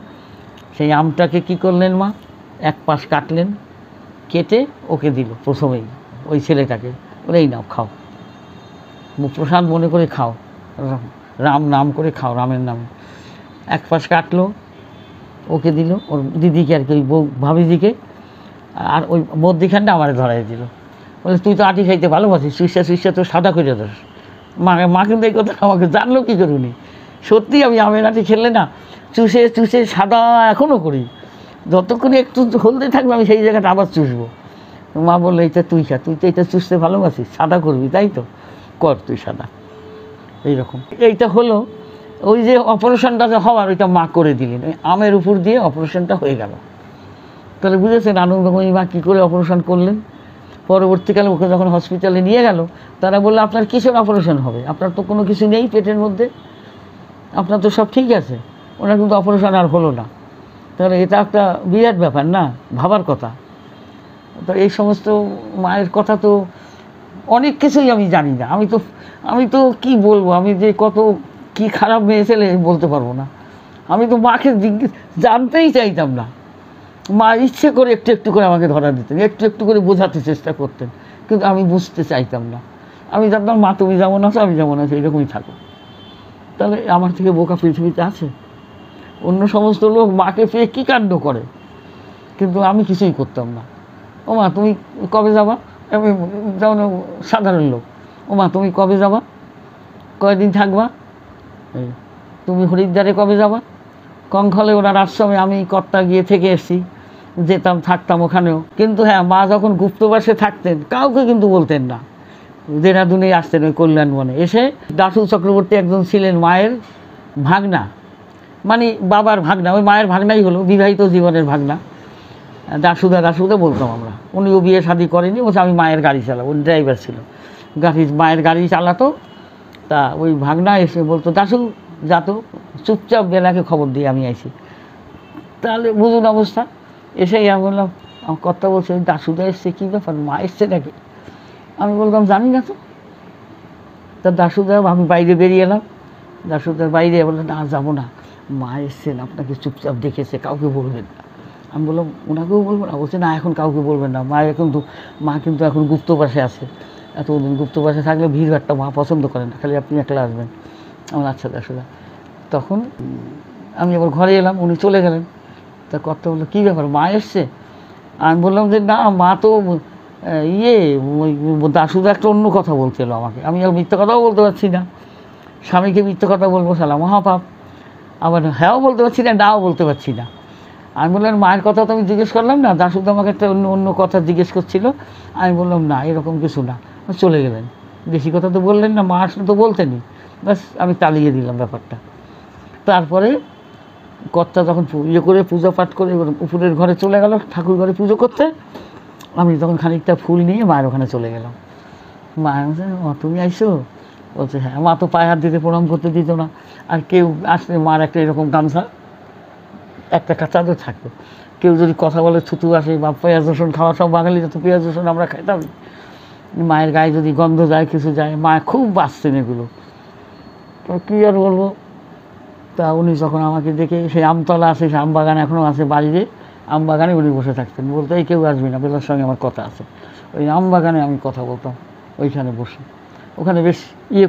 সেই আমটাকে কি করলেন, মা এক পাশ কাটলেন, কেটে ওকে দিল প্রথমেই, ওই ছেলেটাকে। বলে এই নাও খাও, প্রসাদ মনে করে খাও, রাম নাম করে খাও, রামের নাম। এক পাশ কাটলো, ওকে দিল, ওর দিদিকে আর কি, ওই বউ ভাবিজিকে, আর ওই মধ্যিখানটা আমার ধরাই দিল। বলে তুই তো আটি খাইতে ভালোবাসিস, সুইসা তো সাদা করে দিস। মা কিন্তু এই কথা আমাকে জানলো কী করে উনি। সত্যি আমি আমের আটি খেললে না চুষে সাদা এখনও করি, যতক্ষণে একটু হলদে থাকবে আমি সেই জায়গাটা আবার চুষবো। মা বললো এইটা তুই খা, তুই তো এটা চুষতে ভালোবাসিস, সাদা করবি তাই তো, কর তুই সাদা। এইরকম এইটা হলো। ওই যে অপারেশনটা হওয়ার, ওইটা মা করে দিলেন, ওই আমের উপর দিয়ে অপারেশনটা হয়ে গেল। তাহলে বুঝেছেন আনন্দময়ী মা কী করে অপারেশন করলেন। পরবর্তীকালে ওকে যখন হসপিটালে নিয়ে গেল, তারা বললো আপনার কিসের অপারেশন হবে, আপনার তো কোনো কিছু নেই পেটের মধ্যে, আপনার তো সব ঠিক আছে। ওনার কিন্তু অপারেশন আর হলো না। তাহলে এটা একটা বিরাট ব্যাপার না, ভাবার কথা। তো এই সমস্ত মায়ের কথা তো অনেক কিছুই আমি জানি না। আমি তো কি বলবো, আমি যে কত কি খারাপ মেয়ে ছেলে বলতে পারবো না। আমি তো মাকে জানতেই চাইতাম না। মা ইচ্ছে করে একটু একটু করে আমাকে ধরা দিতেন, একটু একটু করে বোঝাতে চেষ্টা করতেন, কিন্তু আমি বুঝতে চাইতাম না। আমি জানতাম মা তুমি যেমন আছো আমি যেমন আছি, এরকমই থাকো। তাহলে আমার থেকে বোকা পৃথিবীতে আছে? অন্য সমস্ত লোক মাকে পেয়ে কী কাণ্ড করে, কিন্তু আমি কিছুই করতাম না। ও মা তুমি কবে যাবা? আমি যেমন সাধারণ লোক, ও মা তুমি কবে যাবা, কয়দিন থাকবা, এই তুমি হরিদ্বারে কবে যাবা? কঙ্খলে ওনার আশ্রমে আমি কর্তা গিয়ে থেকে এসেছি, যেতাম থাকতাম ওখানেও। কিন্তু হ্যাঁ, মা যখন গুপ্তবাসে থাকতেন কাউকে কিন্তু বলতেন না। দেহরাদুনে আসতেন ওই কল্যাণ বনে, এসে দাশু চক্রবর্তী একজন ছিলেন মায়ের ভাগনা, মানে বাবার ভাগনা, ওই মায়ের ভাগনাই হলো, বিবাহিত জীবনের ভাগনা। দাশুদা বলতাম আমরা। উনিও বিয়ে শাদি করেনি, বলছে আমি মায়ের গাড়ি চালাবো, উনি ড্রাইভার ছিল, মায়ের গাড়ি চালাতো। তা ওই ভাগনা এসে বলতো, দাশু যাতো, চুপচাপ বেলাকে খবর দিয়ে আমি আইছি। তাহলে বুঝুন অবস্থা। এসেই আমি বললাম, আমার কর্তা বলছে দাশুদা এসছে, কী ব্যাপার, মা এসছে নাকি? আমি বললাম জানি না তো। তা দাশুদা, আমি বাইরে বেরিয়ে এলাম, দাশুদার বাইরে বললো না যাবো না, মা এসছেন, আপনাকে চুপচাপ দেখেছে, কাউকে বলবেন না। আমি বললাম ওনাকেও বলবো না? বলছে না, এখন কাউকে বলবেন না, মা কিন্তু এখন গুপ্তবাসে আছে, এতদিন গুপ্তবাসে থাকলে ভিড়ভাড়টা মা পছন্দ করেন না, খালি আপনি একলা আসবেন। আমার আচ্ছা দাশুদা। তখন আমি আবার ঘরে এলাম, উনি চলে গেলেন। তা কর্তা বললো কী ব্যাপার, মা এসছে? আমি বললাম যে না, মা তো ওই দাশুদা একটা অন্য কথা বলছিল আমাকে, আমি আর মিথ্যা কথাও বলতে পারছি না, স্বামীকে মিথ্যা কথা বলবো সালা মহাপাপ, আবার হ্যাঁও বলতে পারছি না, নাও বলতে পারছি না। আমি বললাম মায়ের কথা তো আমি জিজ্ঞেস করলাম না, দাশুদা আমাকে একটা অন্য কথা জিজ্ঞেস করছিল। আমি বললাম না, এরকম কিছু না, চলে গেলেন। বেশি কথা তো বললেন না, মা আসলে তো বলতেনি, ব্যাস আমি তালিয়ে দিলাম ব্যাপারটা। তারপরে কর্তা যখন করে পূজা পাঠ করে উপরের ঘরে চলে গেল ঠাকুর ঘরে পুজো করতে, আমি তখন খানিকটা ফুল নিয়ে মায়ের ওখানে চলে গেলাম। মায়ের বলছে তুমি আইসো? বলছে হ্যাঁ। মা তো পায়ে হাত দিতে প্রণাম করতে দিত না, আর কেউ আসলে মার একটা এরকম গামছা, একটা চাদর থাকতো, কেউ যদি কথা বলে থুতু আসে বা পেঁয়াজ রসুন খাওয়া, সব বাঙালি তো পেঁয়াজ রসুন আমরা খাইতাম, মায়ের গায়ে যদি গন্ধ যায় কিছু যায়, মা খুব বাঁচতেন এগুলো। তো কী আর বলবো। তা উনি যখন আমাকে দেখে, সেই আমতলা আছে, সে আমবাগান এখনও আছে বাড়িতে, আমবাগানে উনি বসে থাকতেন, বলতো এই কেউ আসবি না, বেলার সঙ্গে আমার কথা আছে। ওই আমবাগানে আমি কথা বলতাম ওইখানে বসে। ওখানে বেশ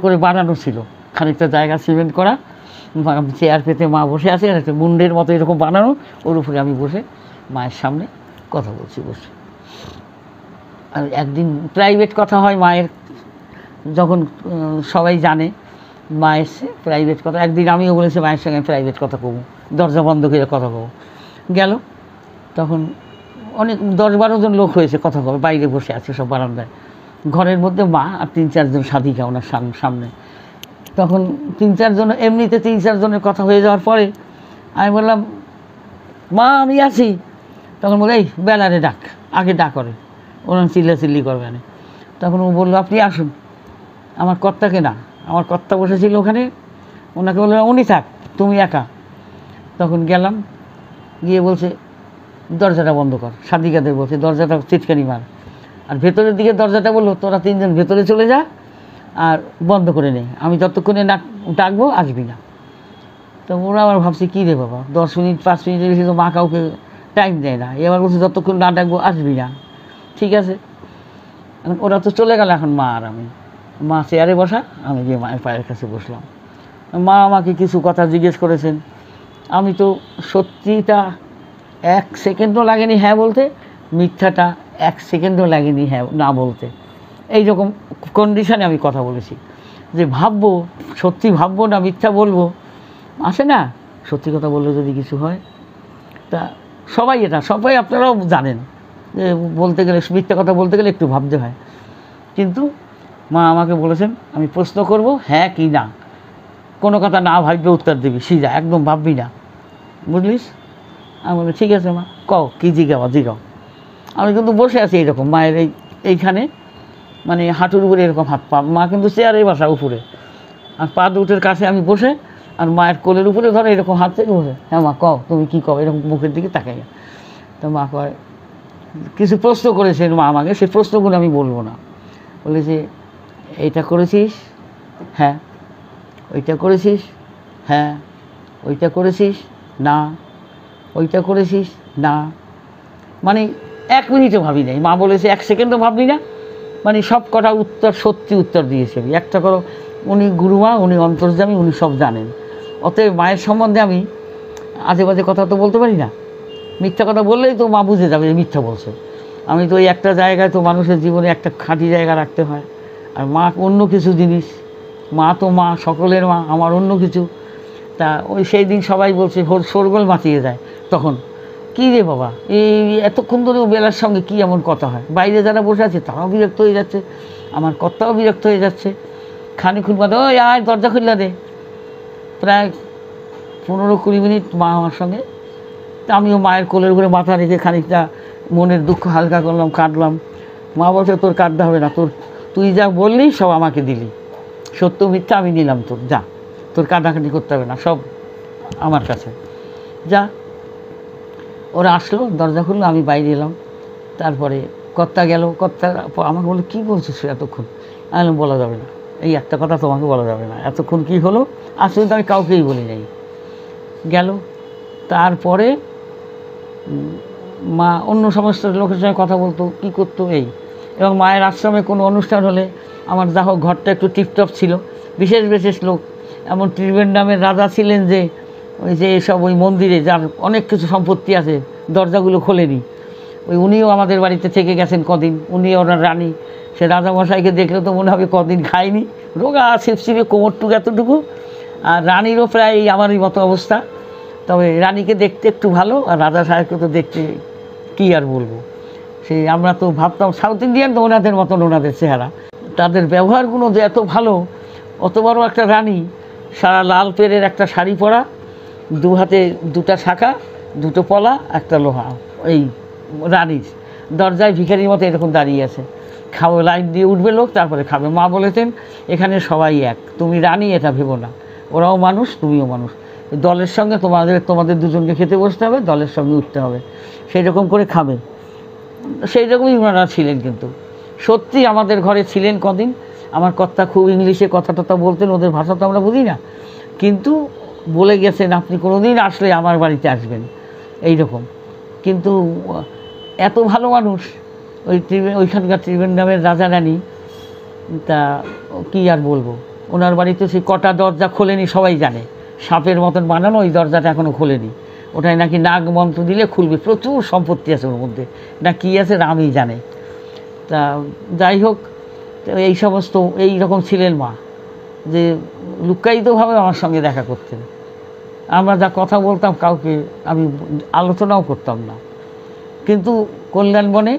করে বানানো ছিল, খানিকটা জায়গা সিমেন্ট করা, চেয়ার পেতে মা বসে আছে, আর একটা মুন্ডের মতো এরকম বানানো, ওর উপরে আমি বসে মায়ের সামনে কথা বলছি বসে। আর একদিন প্রাইভেট কথা হয় মায়ের, যখন সবাই জানে মা এসছে, প্রাইভেট কথা। একদিন আমিও বলেছি মায়ের সঙ্গে প্রাইভেট কথা কব, দরজা বন্ধ করে কথা কব। গেল, তখন অনেক 10-12 জন লোক হয়েছে কথা কবে, বাইরে বসে আছে সব বারান্দায়, ঘরের মধ্যে মা আর 3-4 জন সাধিকা ওনার সামনে। তখন 3-4 জন, এমনিতে 3-4 জনের কথা হয়ে যাওয়ার পরে আমি বললাম মা আমি আছি। তখন বলে এই বেলারে ডাক, আগে ডাক করে, ওনার চিল্লাচিল্লি করবে না। তখন ও বললো আপনি আসুন। আমার কর্তাকে না, আমার কর্তা বসেছিল ওখানে, ওনাকে বললাম উনি থাক, তুমি একা। তখন গেলাম, গিয়ে বলছে দরজাটা বন্ধ কর, সাদিকাদের বলছে দরজাটা চিৎকারি মার, আর ভেতরের দিকে দরজাটা বললো তোরা 3 জন ভেতরে চলে যা আর বন্ধ করে নে, আমি যতক্ষণে ডাকবো আসবি না। তো ওরা আবার ভাবছে কী রে বাবা, 10 মিনিট 5 মিনিটের বেশি তো মা কাউকে টাইম দেয় না, এবার বলছে যতক্ষণ না ডাকবো আসবি না। ঠিক আছে, ওরা তো চলে গেল, এখন মা আর আমি, মা চেয়ারে বসা, আমি গিয়ে মায়ের পায়ের কাছে বসলাম। মা আমাকে কিছু কথা জিজ্ঞেস করেছেন, আমি তো সত্যিটা 1 সেকেন্ডও লাগেনি হ্যাঁ বলতে, মিথ্যাটা 1 সেকেন্ডও লাগেনি হ্যাঁ না বলতে। এইরকম কন্ডিশানে আমি কথা বলেছি, যে ভাববো সত্যি ভাববো না মিথ্যা বলবো, আসে না সত্যি কথা বললে যদি কিছু হয়। তা সবাই আপনারাও জানেন যে বলতে গেলে, মিথ্যা কথা বলতে গেলে একটু ভাবতে হয়। কিন্তু মা আমাকে বলেছেন আমি প্রশ্ন করব হ্যাঁ কি না, কোনো কথা না ভাববে উত্তর দিবি, সিধা একদম ভাববি না, বুঝলিস? আমি বলি ঠিক আছে মা, কও কী জিগাও। আমি কিন্তু বসে আছি এইরকম মায়ের এইখানে, মানে হাঁটুর উপরে এরকম হাত পা, মা কিন্তু চেয়ারে বসা উপরে, আর পা দুটোর কাছে আমি বসে, আর মায়ের কোলের উপরে ধরে এরকম হাত থেকে বসে, হ্যাঁ মা কও তুমি কী কও, এরকম মুখের দিকে তাকাই। তো মা কয় কিছু প্রশ্ন করেছেন মা আমাকে, সেই প্রশ্নগুলো আমি বলবো না, বলেছে এইটা করেছিস হ্যাঁ, ওইটা করেছিস হ্যাঁ, ওইটা করেছিস না, ওইটা করেছিস না। মানে 1 মিনিটও ভাবি নাই, মা বলেছে 1 সেকেন্ডও ভাবলি না, মানে সব কটা উত্তর সত্যি উত্তর দিয়েছে। একটা করো উনি গুরুমা, উনি অন্তর্যামী, উনি সব জানেন। অতএব মায়ের সম্বন্ধে আমি আজে বাজে কথা তো বলতে পারি না। মিথ্যা কথা বললেই তো মা বুঝে যাবে যে মিথ্যা বলছে। আমি তো ওই একটা জায়গায়, তো মানুষের জীবনে একটা খাঁটি জায়গা রাখতে হয়। আর মা অন্য কিছু জিনিস, মা তো মা, সকলের মা, আমার অন্য কিছু। তা ওই সেই দিন সবাই বলছে, শোরগোল মাতিয়ে যায়। তখন কী রে বাবা, এই এতক্ষণ ধরে বেলার সঙ্গে কী এমন কথা হয়? বাইরে যারা বসে আছে তারাও বিরক্ত হয়ে যাচ্ছে, আমার কর্তাও বিরক্ত হয়ে যাচ্ছে। খানিক্ষণ বাদে ওই আয় দরজা খুললা দে। প্রায় 15-20 মিনিট মা আমার সঙ্গে। তা আমিও মায়ের কোলের উপরে মাথা রেখে খানিকটা মনের দুঃখ হালকা করলাম, কাঁদলাম। মা বলছে, তোর কাঁদতে হবে না, তুই যা বললি সব আমাকে দিলি, সত্য মিথ্যা আমি নিলাম, যা, তোর কাঁদাকাটি করতে হবে না, সব আমার কাছে, যা। ওরা আসলো, দরজা খুললো, আমি বাইরে এলাম। তারপরে কর্তা গেল, কর্তা আমাকে বললো, কী বলছিস এতক্ষণ? আমি বলা যাবে না, এই একটা কথা তোমাকে বলা যাবে না, এতক্ষণ কী হলো আসলে তো আমি কাউকেই বলি নাই। গেল। তারপরে মা অন্য সমস্ত লোকের সঙ্গে কথা বলতো, কী করতো এই। এবং মায়ের আশ্রমে কোনো অনুষ্ঠান হলে আমার যা হোক ঘরটা একটু টিপটপ ছিল। বিশেষ বিশেষ লোক, এমন ত্রিবেন্দ্রমের রাজা ছিলেন যে ওই যে সব ওই মন্দিরে যার অনেক কিছু সম্পত্তি আছে, দরজাগুলো খোলেনি, উনিও আমাদের বাড়িতে থেকে গেছেন কদিন। উনি ওনার রানী, সে রাজামশাইকে দেখলে তো মনে হবে কদিন খায়নি, রোগা ছিপছিপে কোমরটুকু এতটুকু। আর রানীরও প্রায় আমারই মতো অবস্থা, তবে রানীকে দেখতে একটু ভালো, আর রাজা সাহেবকে তো দেখতে কী আর বলবো। সেই আমরা তো ভাবতাম সাউথ ইন্ডিয়ান তো ওনাদের মতন, ওনাদের চেহারা, তাদের ব্যবহারগুলো যে এত ভালো। অত বড় একটা রানী, সারা লাল পেরের একটা শাড়ি পরা, দু হাতে দুটা শাখা, দুটো পলা, একটা লোহা। এই রানীর দরজায় ভিখারির মতো এরকম দাঁড়িয়ে আছে, খাবো, লাইন দিয়ে উঠবে লোক, তারপরে খাবে। মা বলেছেন, এখানে সবাই এক, তুমি রানী এটা ভেবো না, ওরাও মানুষ, তুমিও মানুষ। দলের সঙ্গে তোমাদের দুজনকে খেতে বসতে হবে, দলের সঙ্গে উঠতে হবে, সেই রকম করে খাবে। সেই রকমই ওনারা ছিলেন। কিন্তু সত্যি আমাদের ঘরে ছিলেন কদিন। আমার কর্তা খুব ইংলিশে কথা টথা বলতেন, ওদের ভাষা তো আমরা বুঝি না, কিন্তু বলে গেছেন আপনি কোনো দিন আসলে আমার বাড়িতে আসবেন, এই রকম। কিন্তু এত ভালো মানুষ ওইখানকার ত্রিবেন্দ্রমের রাজা রানী, তা কী আর বলবো। ওনার বাড়িতে সেই কটা দরজা খোলেনি সবাই জানে, সাপের মতন বানানো ওই দরজাটা এখনও খোলেনি। ওটায় নাকি নাগ মন্ত্র দিলে খুলবে, প্রচুর সম্পত্তি আছে ওর মধ্যে, না কী আছে রামই জানে। তা যাই হোক, এই সমস্ত এই রকম ছিলেন মা, যে লুক্কায়িতভাবে আমার সঙ্গে দেখা করতেন। আমরা যা কথা বলতাম কাউকে আমি আলোচনাও করতাম না। কিন্তু কল্যাণ বনে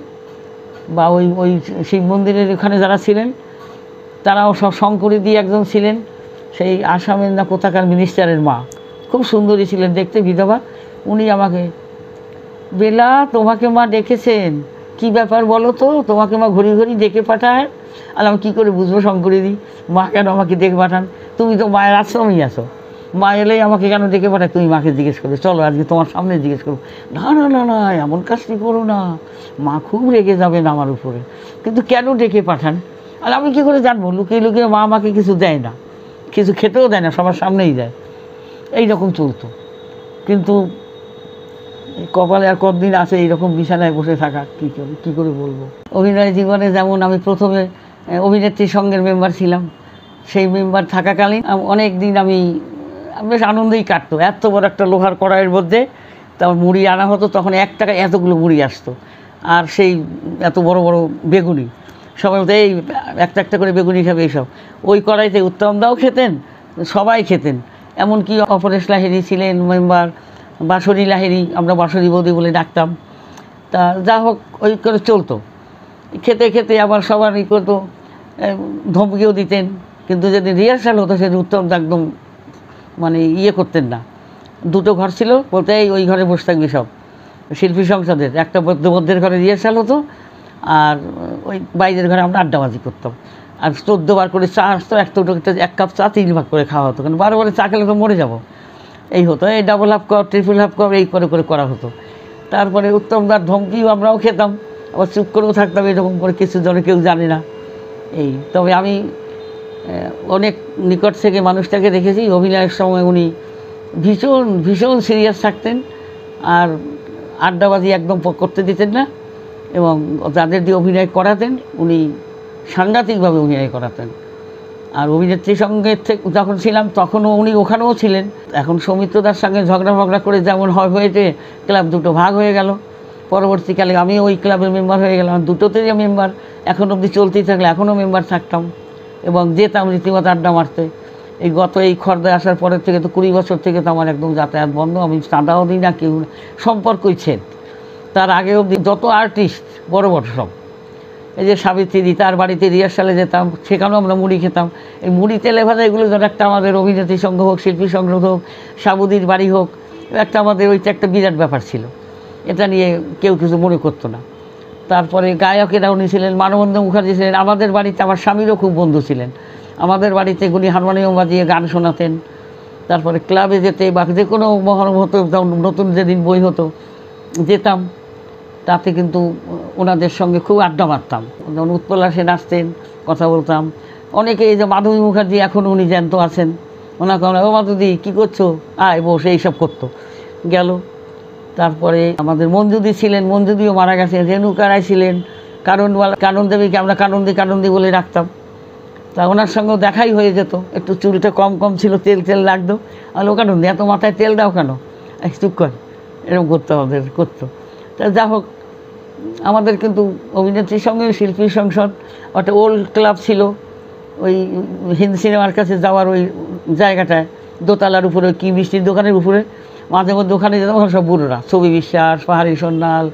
বা ওই ওই শিব মন্দিরের এখানে যারা ছিলেন তারাও সব শঙ্করী দিয়ে একজন ছিলেন, সেই আসামের না কোথাকার মিনিস্টারের মা, খুব সুন্দরী ছিলেন দেখতে, বিধবা। উনি আমাকে, বেলা তোমাকে মা ডেকেছেন, কি ব্যাপার বলো তো, তোমাকে মা ঘড়ি ঘড়ি ডেকে পাঠায়। আর আমি কী করে বুঝবো শঙ্করী দি, মা কেন আমাকে ডেকে পাঠান? তুমি তো মায়ের আশ্রমেই আছো, মা এলেই আমাকে কেন ডেকে পাঠায়? তুমি মাকে জিজ্ঞেস করবে, চলো আজকে তোমার সামনে জিজ্ঞেস করবো। না না না না, এমন কাজটি করো না, মা খুব রেগে যাবেন আমার উপরে। কিন্তু কেন ডেকে পাঠান? আর আমি কী করে জানবো? লুকিয়ে লুকিয়ে মা আমাকে কিছু দেয় না, কিছু খেতেও দেয় না, সবার সামনেই দেয়, এই রকম চলতো। কিন্তু কপালে আর কতদিন আছে এইরকম বিছানায় বসে থাকা, কী করে বলবো। অভিনয় জীবনে যেমন আমি প্রথমে অভিনেত্রী সঙ্গের মেম্বার ছিলাম, সেই মেম্বার থাকাকালীন অনেক দিন আমি বেশ আনন্দেই কাটতো। এত বড় একটা লোহার কড়াইয়ের মধ্যে তারপর মুড়ি আনা হতো, তখন 1 টাকায় এতগুলো মুড়ি আসতো, আর সেই এত বড় বড় বেগুনি, সবাই বলতো এই একটা একটা করে বেগুনি খাবে এইসব। ওই কড়াইতে উত্তম দাও খেতেন, সবাই খেতেন। এমনকি অপরেশ লাহিড়ী ছিলেন মেম্বার, বাঁশরী লাহিড়ী, আমরা বাঁশরী বৌদি বলে ডাকতাম। তা যা হোক, ওই করে চলতো। খেতে খেতে আবার সবার ই করতো, ধমকিও দিতেন। কিন্তু যেদিন রিহার্সাল হতো সেদিন উত্তমদা একদম মানে ইয়ে করতেন না। 2টো ঘর ছিল, বলতে এই ওই ঘরে বসে থাকবি সব, শিল্পী সংসদের একটা মধ্যের ঘরে রিহার্সাল হতো, আর ওই বাইরের ঘরে আমরা আড্ডাবাজি করতাম। আর 14 বার করে চা আসতো, 1 কাপ চা 3 ভাগ করে খাওয়া হতো, কারণ 12 বারে চা খেলে তো মরে যাব, এই হতো। এই double half cup, triple half cup, এই করে করে করা হতো। তারপরে উত্তমদার ধমকিও আমরাও খেতাম, আবার চুপ করেও থাকতাম, এরকম করে কিছু জনে কেউ জানে না। এই তবে আমি অনেক নিকট থেকে মানুষটাকে দেখেছি। অভিনয়ের সময় উনি ভীষণ ভীষণ সিরিয়াস থাকতেন, আর আড্ডাবাজি একদম করতে দিতেন না, এবং যাদের দিয়ে অভিনয় করাতেন উনি সাংঘাতিকভাবে অভিনয় করাতেন। আর অভিনেত্রীর সঙ্গে যখন ছিলাম তখনও উনি ওখানেও ছিলেন। এখন সৌমিত্রদার সঙ্গে ঝগড়া করে যেমন হয়েছে, ক্লাব দুটো ভাগ হয়ে গেল। পরবর্তীকালে আমি ওই ক্লাবের মেম্বার হয়ে গেলাম, দুটোতেই মেম্বার এখন অবধি চলতেই থাকলে এখনও মেম্বার থাকতাম এবং যেতাম রীতিমতো আড্ডা মারতে। এই খর্দায় আসার পরের থেকে তো 20 বছর থেকে তো আমার একদম যাতায়াত বন্ধ, আমি চাঁদাও দিই না, কেউ সম্পর্কই ছেদ। তার আগে অবধি যত আর্টিস্ট বড় সব, এই যে সাবিত্রী, তার বাড়িতে রিহার্সালে যেতাম, সেখানেও আমরা মুড়ি খেতাম। এই মুড়ি তেলে ভাজা এগুলো যেন একটা আমাদের অভিনেত্রী সংঘ হোক, শিল্পী সংঘ হোক, সাবুদির বাড়ি হোক, একটা আমাদের ওইটা একটা বিরাট ব্যাপার ছিল। এটা নিয়ে কেউ কিছু মনে করতো না। তারপরে গায়কেরা উনি ছিলেন, মানবেন্দ্র মুখার্জি ছিলেন। আমাদের বাড়িতে আমার স্বামীরও খুব বন্ধু ছিলেন, আমাদের বাড়িতে উনি হারমোনিয়াম বাজিয়ে গান শোনাতেন। তারপরে ক্লাবে যেতে বা যে কোনো মহরম হতো, নতুন যেদিন বই হতো যেতাম, তাতে কিন্তু ওনাদের সঙ্গে খুব আড্ডা মারতাম। যেমন উৎপলা সেন আসতেন, কথা বলতাম। অনেকে, এই যে মাধবী মুখার্জি এখন উনি জ্যান্ত আছেন, ওনাকে আমরা ও মাধুদি কী করছো, আয় বসে এইসব করতো। গেল। তারপরে আমাদের মঞ্জুদি ছিলেন, মঞ্জুদিও মারা গেছেন। রেণুকা রায় ছিলেন, কানন দেবীকে আমরা কানন্দি বলে রাখতাম। তা ওনার সঙ্গেও দেখাই হয়ে যেত। একটু চুলটা কম ছিল, তেল লাগতো। আর ও কানন্দি এত মাথায় তেল দাও কেন, চুপ কর, এরকম করতো, আমাদের করতো। তা যা হোক, আমাদের কিন্তু অভিনেত্রীর সঙ্গে শিল্পী সংসদ একটা ওল্ড ক্লাব ছিল, ওই হিন্দি সিনেমার কাছে যাওয়ার ওই জায়গাটায়, দোতলার উপরে, কি মিষ্টির দোকানের উপরে মাঝে মধ্যে ওখানে যেতাম। ওখানে সব বুড়োরা, ছবি বিশ্বাস, পাহাড়ি সন্ন্যাল,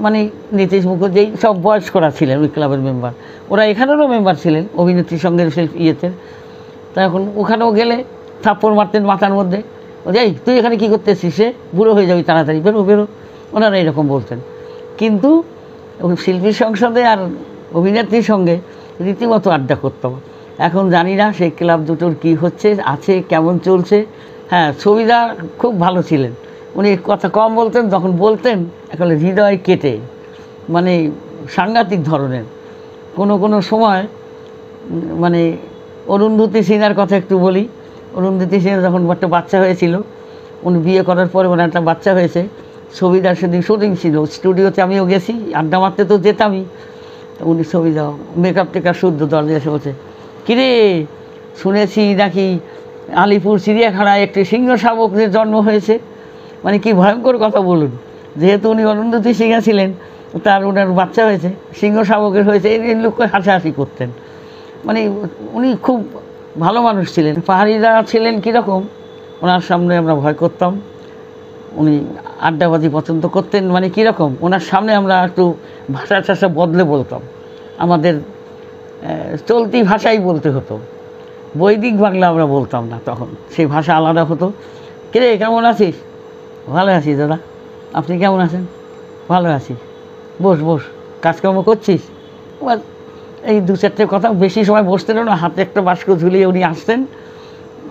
মানে নীতিশ মুখার্জি, সব বয়স্করা ছিলেন ওই ক্লাবের মেম্বার। ওরা এখানেরও মেম্বার ছিলেন অভিনেত্রীর সঙ্গে ইয়েতে। তা এখন ওখানেও গেলে থাপ্পড় মারতেন মাথার মধ্যে, এই তুই এখানে কী করতে এসছিস, সে বুড়ো হয়ে যাবি, তাড়াতাড়ি বেরো। ওনারা এরকম বলতেন। কিন্তু শিল্পী সংসদে আর অভিনেত্রীর সঙ্গে রীতিমতো আড্ডা করতাম। এখন জানি না সেই ক্লাব দুটোর কী হচ্ছে, আছে কেমন চলছে। হ্যাঁ, ছবিদা খুব ভালো ছিলেন, উনি কথা কম বলতেন, যখন বলতেন এখন হৃদয় কেটে, মানে সাংঘাতিক ধরনের। কোনো সময় মানে অরুন্ধতী সিনহার কথা একটু বলি। অরুন্ধতী সিনহা যখন একটা বাচ্চা হয়েছিল, উনি বিয়ে করার পরে ওনার একটা বাচ্চা হয়েছে, ছবিদার সেদিন শুটিং ছিল, স্টুডিওতে আমিও গেছি, আড্ডা মারতে তো যেতামই। উনি ছবিদা মেকআপ টেকআপ শুদ্ধ, দরজা এসে বলছে, কিরে শুনেছি নাকি আলিপুর চিড়িয়াখানায় একটি সিংহ শাবকের জন্ম হয়েছে। মানে কি ভয়ঙ্কর কথা বলুন, যেহেতু উনি অরুন্ধতী সিনহা ছিলেন, তার ওনার বাচ্চা হয়েছে, সিংহ শাবকের হয়েছে, এই লোক হাসাহাসি করতেন। মানে উনি খুব ভালো মানুষ ছিলেন। পাহাড়িরা ছিলেন কীরকম, ওনার সামনে আমরা ভয় করতাম। উনি আড্ডাবাজি পছন্দ করতেন, মানে কীরকম, ওনার সামনে আমরা একটু ভাষা বদলে বলতাম, আমাদের চলতি ভাষাই বলতে হতো, বৈদিক বাংলা আমরা বলতাম না তখন, সেই ভাষা আলাদা হতো। কিরে কেমন আছিস, ভালো আছি দাদা, আপনি কেমন আছেন, ভালো আছি, বস কাজকর্ম করছিস। এই 2-4টে কথা, বেশি সময় বসতেন না, হাতে একটা বাস্ক ঝুলিয়ে উনি আসতেন,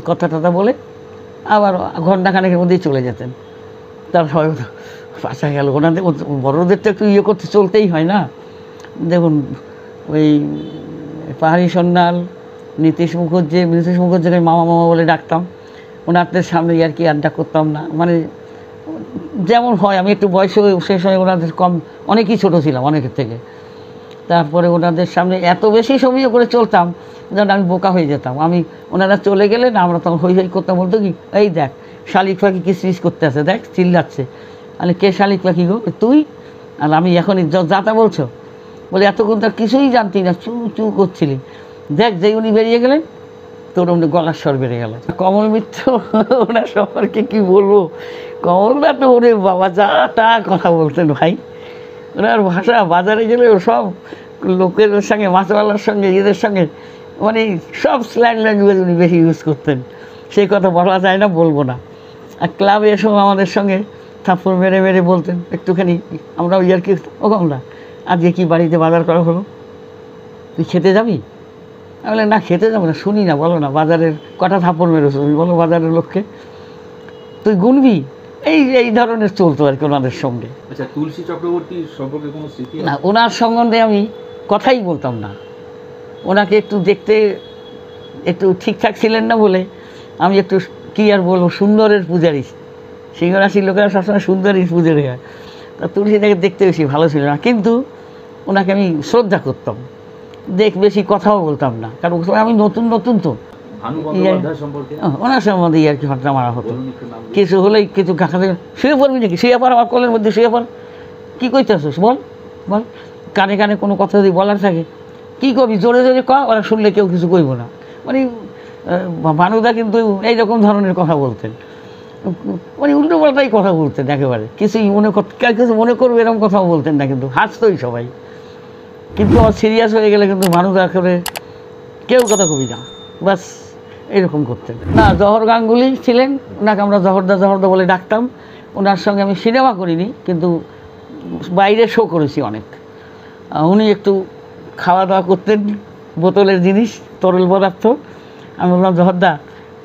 কথা বলে আবার ঘণ্টাখানেকের মধ্যেই চলে যেতেন। তার সবাই বাঁচা গেল। ওনাদের বড়দের তো একটু করতে চলতেই হয় না। দেখুন, ওই পাহাড়ি সন্ন্যাল, নীতিশ মুখার্জিকে মামা বলে ডাকতাম। ওনাদের সামনে আর কি আড্ডা করতাম না, মানে যেমন হয়। আমি একটু বয়স শেষ হয়ে ওনাদের কম, অনেকই ছোটো ছিলাম অনেকের থেকে। তারপরে ওনাদের সামনে এত বেশি সময় করে চলতাম যেন আমি বোকা হয়ে যেতাম। ওনারা চলে গেলে না, আমরা তখন হই করতাম, বলতো কি, এই দেখ শালিক পাখি কিসমিস করতে আছে, দেখ চিল্লাচ্ছে। মানে কে শালিক পাখি গো, তুই? আর আমি এখনই যাতা বলছো, বলে এতক্ষণ তার কিছুই জানতি না, চু করছিলি, দেখ যেই উনি বেরিয়ে গেলেন তোর অমনি গলার স্বর বেড়ে গেল। কমল মিত্র, ওনার সম্পর্কে কী বলবো, কমলদা তো ওরে বাবা যা তা কথা বলতেন ভাই। ওনার ভাষা বাজারে গেলে সব লোকের সঙ্গে, মাছওয়ালার সঙ্গে, এদের সঙ্গে, মানে সব স্ল্যাং ল্যাঙ্গুয়েজ উনি বেশি ইউজ করতেন। সেই কথা বলা যায় না, বলবো না। আর ক্লাবে এসেও আমাদের সঙ্গে থাপ্পড় মেরে বলতেন একটুখানি, আমরা ওই আর কি, ও কমলা আজকে কি বাড়িতে বাজার করা হলো, তুই খেতে যাবি? আমি বললাম না, খেতে যাবো না, শুনি না, বলো না বাজারের কটা থাপ্পড় মেরেছো, তুমি বলো বাজারের লোককে, তুই গুনবি, এই ধরনের চলতো আর কি ওনাদের সঙ্গে। আচ্ছা, তুলসী চক্রবর্তী সম্পর্কে কোনো স্মৃতি? না, ওনার সম্বন্ধে আমি কথাই বলতাম না। ওনাকে একটু দেখতে একটু ঠিকঠাক ছিলেন না বলে আমি একটু, কী আর বলবো, সুন্দরের পূজারি। সিংহরাশির লোকেরা সবসময় সুন্দরীর পূজারি হয়। তা তুলসীটাকে দেখতে বেশি ভালো ছিল না, কিন্তু ওনাকে আমি শ্রদ্ধা করতাম। বেশি কথাও বলতাম না, কারণ ওই সময় আমি নতুন নতুন তো। ভানু বন্দ্যোপাধ্যায় সম্পর্কে ওনার সম্বন্ধে আর কি হট্টা মারা হতো, বলুন একটু নাম দিয়ে। কিছু হলেই কিছু কাছে শুয়ে পড়বি নাকি, শুয়ে পড়, আমার কোলের মধ্যে শুয়ে পড়, কী করতেছিস বল বল, কানে কানে কোনো কথা যদি বলার থাকে কী করবি, জোরে জোরে ক, ওরা শুনলে কেউ কিছু কইব না। মানে ভানুদা কিন্তু এইরকম ধরনের কথা বলতেন, মানে উল্টো পাল্টাই কথা বলতেন একেবারে, কিছুই মনে কিছু মনে করবে এরকম কথাও বলতেন না, কিন্তু হাসতোই সবাই। কিন্তু আমার সিরিয়াস হয়ে গেলে কিন্তু ভানুদা করে কেউ কথা কবি না, বাস এরকম করতেন। না, জহর গাঙ্গুলি ছিলেন, ওনাকে আমরা জহরদা জহরদা বলে ডাকতাম। ওনার সঙ্গে আমি সিনেমা করিনি, কিন্তু বাইরে শো করেছি অনেক। উনি একটু খাওয়া দাওয়া করতেন বোতলের জিনিস, তরল পদার্থ। আমি বললাম, জহরদা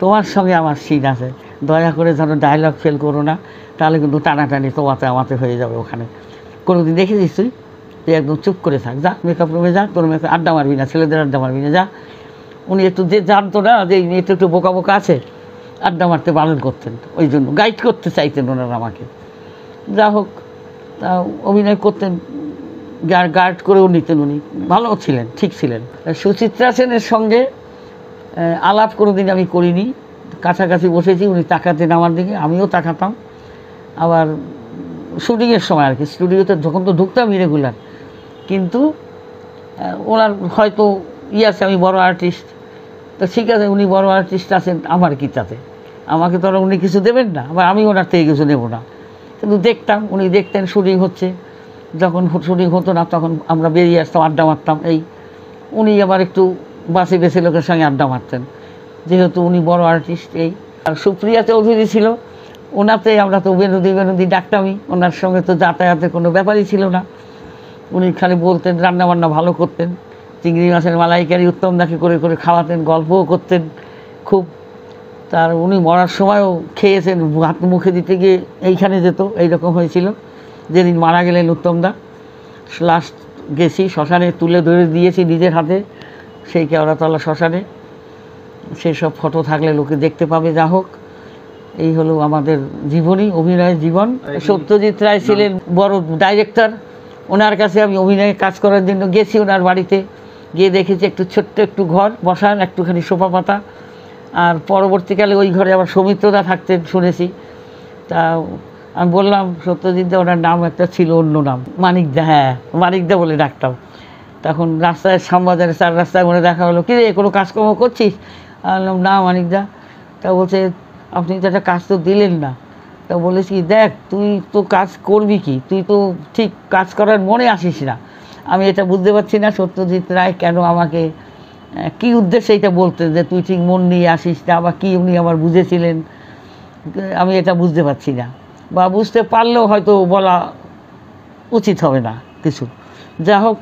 তোমার সঙ্গে আমার সিন আছে, দয়া করে ধরো ডায়লগ ফেল করো না, তাহলে কিন্তু টানাটানি তোমাতে আমাতে হয়ে যাবে ওখানে। কোনো দিন দেখেছিস তুই একদম চুপ করে থাক, যা মেকআপ রুমে যা, তোর মেকআপ আড্ডা মারবি না, ছেলেদের আড্ডা মারবি না, যা। উনি একটু যে জানতো না যে এই মেয়েটা একটু বোকা বোকা আছে, আড্ডা মারতে বারণ করতেন, ওই জন্য গাইড করতে চাইতেন ওনারা আমাকে। যা হোক, তা অভিনয় করতেন, গার্ড করেও নিতেন উনি, ভালো ছিলেন, ঠিক ছিলেন। সুচিত্রা সেনের সঙ্গে আলাপ কোনো দিন আমি করিনি, কাছাকাছি বসেছি, উনি তাকাতেন আমার দিকে, আমিও তাকাতাম। আবার শুটিংয়ের সময় আর কি, স্টুডিওতে যখন তো ঢুকতামই রেগুলার, কিন্তু ওনার হয়তো আছে আমি বড় আর্টিস্ট, তো ঠিক আছে উনি বড় আর্টিস্ট আছেন, আমার কি তাতে, আমাকে তো উনি কিছু দেবেন না, আবার আমি ওনার থেকে কিছু নেব না। কিন্তু দেখতাম, উনি দেখতেন শুটিং হচ্ছে, যখন শুটিং হতো না তখন আমরা বেরিয়ে আসতাম, আড্ডা মারতাম। উনি আবার একটু বাসে বেছে লোকের সঙ্গে আড্ডা মারতেন, যেহেতু উনি বড় আর্টিস্ট। আর সুপ্রিয়া চৌধুরী ছিল, ওনাতে আমরা তো বেনুদি ডাকতামই, ওনার সঙ্গে তো যাতায়াতের কোনো ব্যাপারই ছিল না। উনি খালি বলতেন, রান্নাবান্না ভালো করতেন, চিংড়ি মাছের মালাইকারি উত্তম দাকে করে করে খাওয়াতেন, গল্পও করতেন খুব। তার উনি মরার সময়ও খেয়েছেন, হাত মুখে দিতে গিয়ে এইখানে যেত, এইরকম হয়েছিল যেদিন মারা গেলেন উত্তমদা। লাস্ট গেছি শ্মশানে, তুলে ধরে দিয়েছি নিজের হাতে সেই কেওড়াতলা শ্মশানে, সেই সব ফটো থাকলে লোকে দেখতে পাবে। যা হোক, এই হলো আমাদের জীবনী, অভিনয়ের জীবন। সত্যজিৎ রায় ছিলেন বড় ডাইরেক্টর, ওনার কাছে আমি অভিনয়ে কাজ করার জন্য গেছি, ওনার বাড়িতে গিয়ে দেখেছি একটু ছোট্ট একটু ঘর, বসার একটুখানি সোফা পাতা, আর পরবর্তীকালে ওই ঘরে আবার সৌমিত্রদা থাকতেন শুনেছি। তা আমি বললাম, সত্যজিৎদা, ওনার নাম একটা ছিল অন্য নাম, মানিকদা, হ্যাঁ মানিকদা বলে ডাকতাম। তখন রাস্তায় শ্যামবাজারে 4 রাস্তায় মনে দেখা হলো, কী রে কোনো কাজকর্ম করছিস? আমি বললাম, না মানিকদা। তা বলছে, আপনি তো একটা কাজ তো দিলেন না। তা বলেছি, দেখ তুই তো কাজ করবি কি, তুই তো ঠিক কাজ করার মনে আসিস না। আমি এটা বুঝতে পারছি না সত্যজিৎ রায় কেন আমাকে কী উদ্দেশ্যে এটা বলতেন যে তুই ঠিক মন নিয়ে আসিস না, বা কী উনি আবার বুঝেছিলেন, আমি এটা বুঝতে পারছি না, বা বুঝতে পারলেও হয়তো বলা উচিত হবে না কিছু। যা হোক,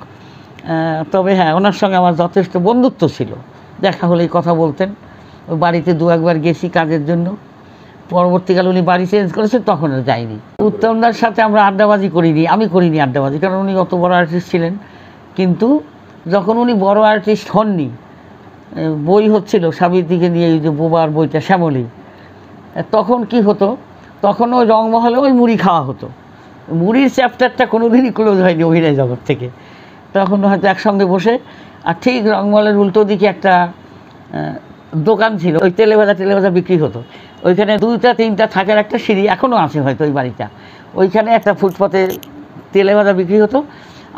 তবে হ্যাঁ, ওনার সঙ্গে আমার যথেষ্ট বন্ধুত্ব ছিল, দেখা হলেই কথা বলতেন। ওই বাড়িতে 2-1 গেছি কাজের জন্য। পরবর্তীকালে উনি বাড়ি চেঞ্জ করেছেন, তখন আর যাইনি। উত্তমদার সাথে আমরা আড্ডাবাজি করিনি, আমি করিনি আড্ডাবাজি, কারণ উনি অত বড় আর্টিস্ট ছিলেন। কিন্তু যখন উনি বড় আর্টিস্ট হননি, বই হচ্ছিল সাবিত্রীকে নিয়ে, এই যে বোবার বইটা শ্যামলী, তখন কি হতো, তখন ওই রংমহলে ওই মুড়ি খাওয়া হতো, মুড়ির চ্যাপ্টারটা কোনো দিনই ক্লোজ হয়নি অভিনয় জগৎ থেকে। তখন হয়তো একসঙ্গে বসে, আর ঠিক রংমহলের উল্টো দিকে একটা দোকান ছিল, ওই তেলে ভাজা বিক্রি হতো, ওইখানে 2টা-3টা থাকার একটা সিঁড়ি এখনও আছে হয়তো ওই বাড়িটা, ওইখানে একটা ফুটপাতে তেলে ভাজা বিক্রি হতো।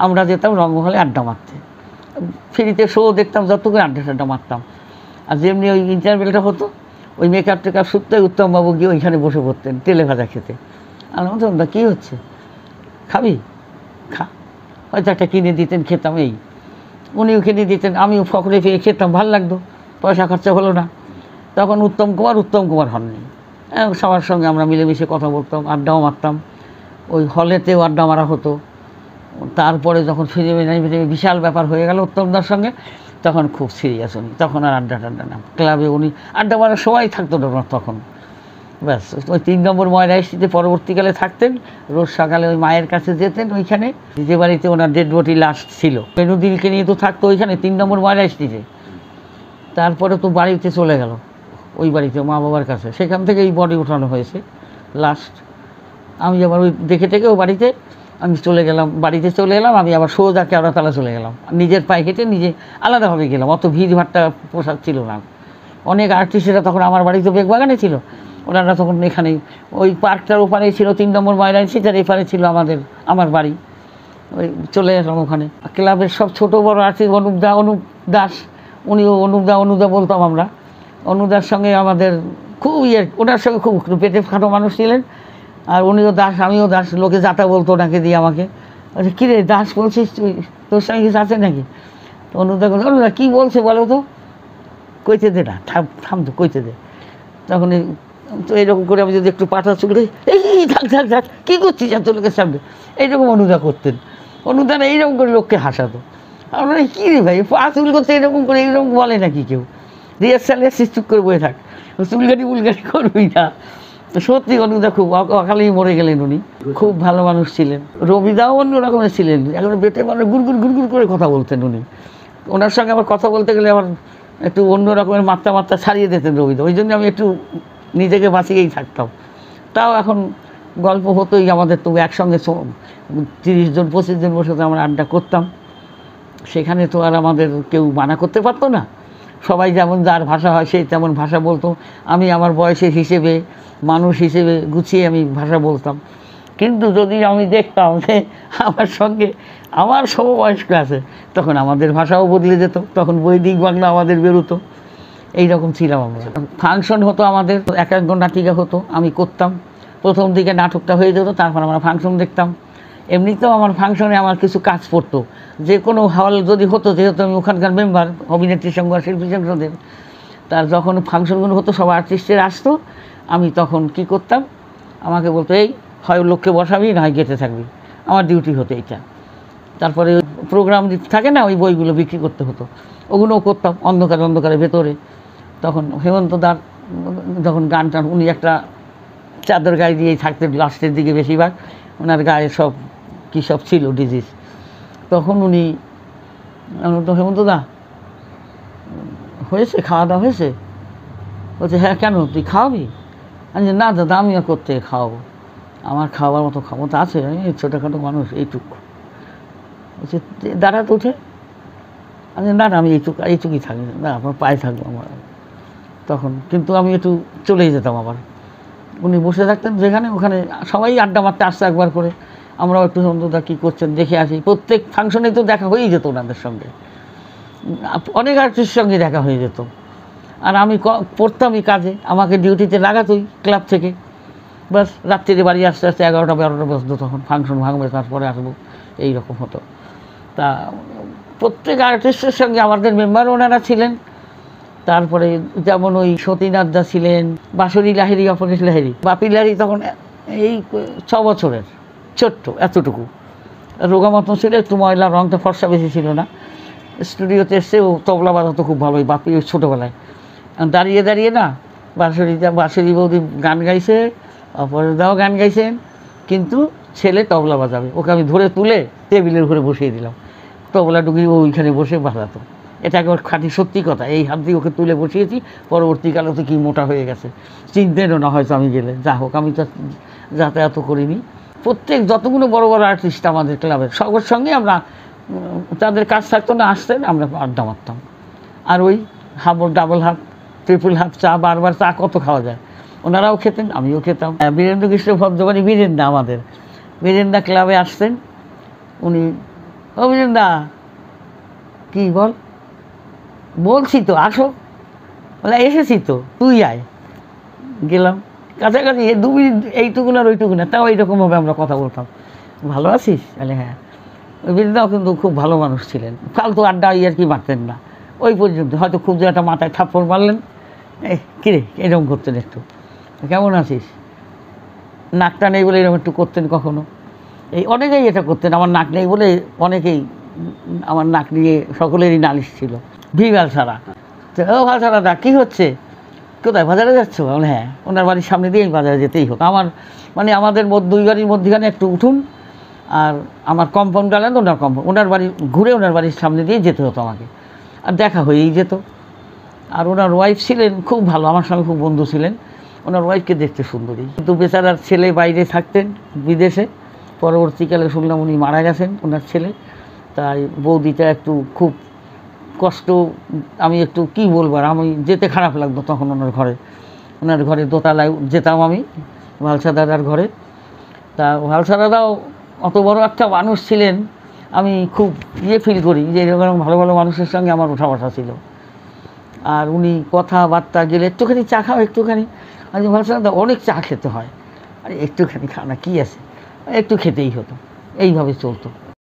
আমরা যেতাম রংমহলে আড্ডা মারতে, ফ্রিতে শো দেখতাম, যতক্ষণ আড্ডা মারতাম। আর যেমনি ওই ইন্টারভেলটা হতো, ওই মেকআপ টেকআপ শুদ্ধই উত্তমবাবু গিয়ে ওইখানে বসে পড়তেন তেলে ভাজা খেতে। আর বলতাম, দা কী হচ্ছে, খাবি খা, হয়তো একটা কিনে দিতেন, খেতাম। উনিও কিনে দিতেন, আমিও ফকরে পেয়ে খেতাম, ভালো লাগতো, পয়সা খরচা হলো না। তখন উত্তম কুমার হননি। সবার সঙ্গে আমরা মিলেমিশে কথা বলতাম, আড্ডাও মারতাম, ওই হলেতেও আড্ডা মারা হতো। তারপরে যখন ফিরে বিশাল ব্যাপার হয়ে গেল উত্তমদার সঙ্গে, তখন খুব সিরিয়াস উনি, তখন আর আড্ডা না, ক্লাবে উনি আড্ডা মারার সময় থাকতো না তখন। ব্যাস ওই 3 নম্বর ময়রা স্ট্রিটে পরবর্তীকালে থাকতেন, রোজ সকালে ওই মায়ের কাছে যেতেন, ওইখানে যে বাড়িতে ওনার ডেড বডি লাস্ট ছিল, বেনুদিনকে নিয়ে তো থাকতো ওইখানে 3 নম্বর ময়রা স্ট্রিটে। তারপরে তো বাড়িতে চলে গেল, ওই বাড়িতে মা বাবার কাছে, সেখান থেকে এই বডি ওঠানো হয়েছে লাস্ট। আমি আবার ওই দেখে ও বাড়িতে আমি চলে গেলাম, বাড়িতে চলে এলাম, আমি আবার সোজা কেওড়াতলা চলে গেলাম, নিজের পায়ে হেঁটে নিজে আলাদাভাবে গেলাম, অত ভিড় ভাট্টা পোশাক ছিল না। অনেক আর্টিস্টেরা তখন আমার বাড়ি তো বেগবাগানে ছিল, ওনারা তখন এখানেই ওই পার্কটার ওপারে ছিল 3 নম্বর ময়লাইন সিটার এপারে ছিল আমার বাড়ি। ওই চলে এলাম ওখানে। ক্লাবের সব ছোট বড় আর্টিস্ট অনুপ দাস, উনিও অনুদা বলতাম আমরা। অনুদার সঙ্গে আমাদের খুব ওনার সঙ্গে খুব পেটে খাটো মানুষ ছিলেন, আর উনিও দাস আমিও দাস, লোকে যাতা বলতো ওনাকে দিয়ে আমাকে। আচ্ছা কী রে দাস বলছিস তুই, তোর সঙ্গে কিছু আছে নাকি? তো অনুদা অনুদা কী বলছে বলো তো, কইতে দে না, থাম তো, কইতে দে। তখন তো এইরকম করে আমি যদি একটু পাঠা চুলকে এই থাক কী করছিস এত লোকের সামনে, এইরকম অনুদা করতেন। অনুদান এইরকম করে লোককে হাসাতো। আমরা কী রে ভাই পা চুল করতে এরকম করে এইরকম বলে নাকি কেউ, রিহার্সালে চুপ করে বয়ে থাক, চুলগাড়ি করবি না। তো সত্যি অনুদা খুব অকালেই মরে গেলেন উনি, খুব ভালো মানুষ ছিলেন। রবিদাও অন্য রকমের ছিলেন, এখন বেটে মানে গুড়গুড় করে কথা বলতেন উনি। ওনার সঙ্গে আমার কথা বলতে গেলে আমার একটু অন্য রকমের মাত্রা ছাড়িয়ে দিতেন রবিদা, ওই জন্য আমি একটু নিজেকে বাঁচিয়েই থাকতাম। তাও এখন গল্প হতোই আমাদের, তো একসঙ্গে 30 জন 25 জন বসে তো আমরা আড্ডা করতাম। সেখানে তো আর আমাদের কেউ মানা করতে পারতো না, সবাই যেমন যার ভাষা হয় সেই তেমন ভাষা বলতো। আমি আমার বয়সের হিসেবে, মানুষ হিসেবে গুছিয়ে আমি ভাষা বলতাম। কিন্তু যদি আমি দেখতাম যে আমার সঙ্গে আমার সমবয়স্ক আছে, তখন আমাদের ভাষাও বদলে যেত, তখন বৈদিক বাংলা আমাদের বেরোতো। এইরকম ছিলাম আমরা। ফাংশন হতো আমাদের, একাঙ্ক নাটিকা হতো, আমি করতাম। প্রথম দিকে নাটকটা হয়ে যেত, তারপর আমরা ফাংশন দেখতাম। এমনিতেও আমার ফাংশনে আমার কিছু কাজ পড়তো, যে কোনো হল যদি হতো, যেহেতু আমি ওখানকার মেম্বার অভিনেত্রী সংঘ আর শিল্পী সংসদের, তার যখন ফাংশনগুলো হতো সব আর্টিস্টের আসতো, আমি তখন কি করতাম, আমাকে বলতো এই হয় লোককে বসাবি না হয় গেটে থাকবি, আমার ডিউটি হতো এইটা। তারপরে প্রোগ্রাম থাকে না, ওই বইগুলো বিক্রি করতে হতো, ওগুলোও করতাম অন্ধকারের ভেতরে। তখন হেমন্ত দার যখন গান টান, উনি একটা চাদর গায়ে দিয়েই থাকতেন লাস্টের দিকে বেশিরভাগ, ওনার গায়ে সব কী সব ছিল ডিজিজ। তখন উনি তো হেমন্ত দা হয়েছে, খাওয়া দাওয়া হয়েছে? বলছে হ্যাঁ কেন তুই খাওয়াবি? আমি না দাদা আমি আর করতে খাওয়াবো, আমার খাওয়ার মতো ক্ষমতা আছে, আমি ছোটোখাটো মানুষ এইটুকু। বলছে দাঁড়াতে উঠে, আমি না আমি এইটুকুই থাকি না, আপনার পায়ে থাকবো আমার। তখন কিন্তু আমি একটু চলেই যেতাম আবার, উনি বসে থাকতেন যেখানে, ওখানে সবাই আড্ডা মারতে আসতো একবার করে, আমরাও একটু সন্তদা কী করছেন দেখে আসি। প্রত্যেক ফাংশনে তো দেখা হয়েই যেত ওনাদের সঙ্গে, অনেক আর্টিস্টের সঙ্গে দেখা হয়ে যেত। আর আমি পড়তামই কাজে, আমাকে ডিউটিতে লাগাতোই ক্লাব থেকে, বাস রাত্রিরে বাড়ি আস্তে 11টা 12টা বাজতো, তখন ফাংশন ভাঙবে তারপরে আসবো, এইরকম হতো। তা প্রত্যেক আর্টিস্টের সঙ্গে আমাদের মেম্বার ওনারা ছিলেন। তারপরে যেমন ওই সতীনাথ দা ছিলেন, বাঁশরী লাহিড়ী, অপরেশ লাহিড়ী, বাপি লাহিড়ী তখন এই 6 বছরের ছোট্ট এতটুকু, রোগা মতন ছিল, একটু ময়লা, রঙটা ফর্সা বেশি ছিল না। স্টুডিওতে এসছে, ও তবলা বাজাতো খুব ভালোই, বাপি ওই ছোটোবেলায় দাঁড়িয়ে না বাঁশরী বৌদি গান গাইছে, অপরেশ দাও গান গাইছেন, কিন্তু ছেলে তবলা বাজাবে, ওকে আমি ধরে তুলে টেবিলের উপরে বসিয়ে দিলাম, তবলা ঢুকিয়ে ও ওইখানে বসে বাজাতো। এটা একেবারে খাঁটি সত্যি কথা, এই হাত দিয়ে ওকে তুলে বসিয়েছি, পরবর্তীকালে তো কি মোটা হয়ে গেছে, চিনতেনও না হয়তো আমি গেলে। যা হোক, আমি তো যাতায়াত করিনি। প্রত্যেক যতগুলো বড় বড় আর্টিস্ট আমাদের ক্লাবের সবার সঙ্গে আমরা, তাদের কাজ থাকতো না, আসতেন, আমরা আড্ডা মারতাম। আর ওই ডাবল হাফ, ট্রিপল হাফ চা, বারবার চা কত খাওয়া যায়, ওনারাও খেতেন, আমিও খেতাম। বীরেন্দ্র কৃষ্ণ ভদ্রবাণী বীরেন্দা, আমাদের বীরেন্দা ক্লাবে আসতেন উনি। ও বীরেন্দা কী বল, বলছি তো আসো, বলে এসেছি তো, তুই আয়। গেলাম, কাছাকাছি 2 মিনিট, এইটুকু না ওইটুকু না, তাও এইরকমভাবে আমরা কথা বলতাম। ভালো আছিস? বলে হ্যাঁ। ওই বীরেন্দাও কিন্তু খুব ভালো মানুষ ছিলেন, ফালতু আড্ডা আর কি মারতেন না, ওই পর্যন্ত। হয়তো খুব যে একটা মাথায় থাপ্পড় মারলেন, কিরে এরকম করতেন একটু, কেমন আছিস, নাকটা নেই বলে এরকম একটু করতেন কখনো। এই অনেকেই এটা করতেন, আমার নাক নেই বলে অনেকেই, আমার নাক নিয়ে সকলেরই নালিশ ছিল। ভিভাল ছাড়া তো, ও ভাল ছাড়া দা কী হচ্ছে, কোথায় বাজারে যাচ্ছ? বলে হ্যাঁ, ওনার বাড়ির সামনে দিয়েই বাজারে যেতেই হতো আমার, মানে আমাদের 2 বাড়ির মধ্যখানে একটু উঠুন, আর আমার কম্পাউন্ড আলাদা, ওনার বাড়ি ঘুরে ওনার বাড়ির সামনে দিয়ে যেতে হতো আমাকে, আর দেখা হয়েই যেত। আর ওনার ওয়াইফ ছিলেন খুব ভালো, আমার সঙ্গে খুব বন্ধু ছিলেন। ওনার ওয়াইফকে দেখতে সুন্দরী, কিন্তু বেচারার ছেলে বাইরে থাকতেন বিদেশে, পরবর্তীকালে শুনলাম উনি মারা গেছেন, ওনার ছেলে। তাই বৌদিটা একটু খুব কষ্ট, আমি একটু কী বলবো, আর আমি যেতে খারাপ লাগতো তখন ওনার ঘরে দোতলায় যেতাম আমি, ভালসা দাদার ঘরে। তা ভালসা দাদাও অত বড় একটা মানুষ ছিলেন, আমি খুব ফিল করি যে এরকম ভালো ভালো মানুষের সঙ্গে আমার ওঠা বসা ছিল। আর উনি কথাবার্তা গেলে একটুখানি চা খাও, একটুখানি, আমি ভালসা দাদা অনেক চা খেতে হয়, আরে একটুখানি খাও না, কী আছে, একটু খেতেই হতো, এইভাবে চলতো।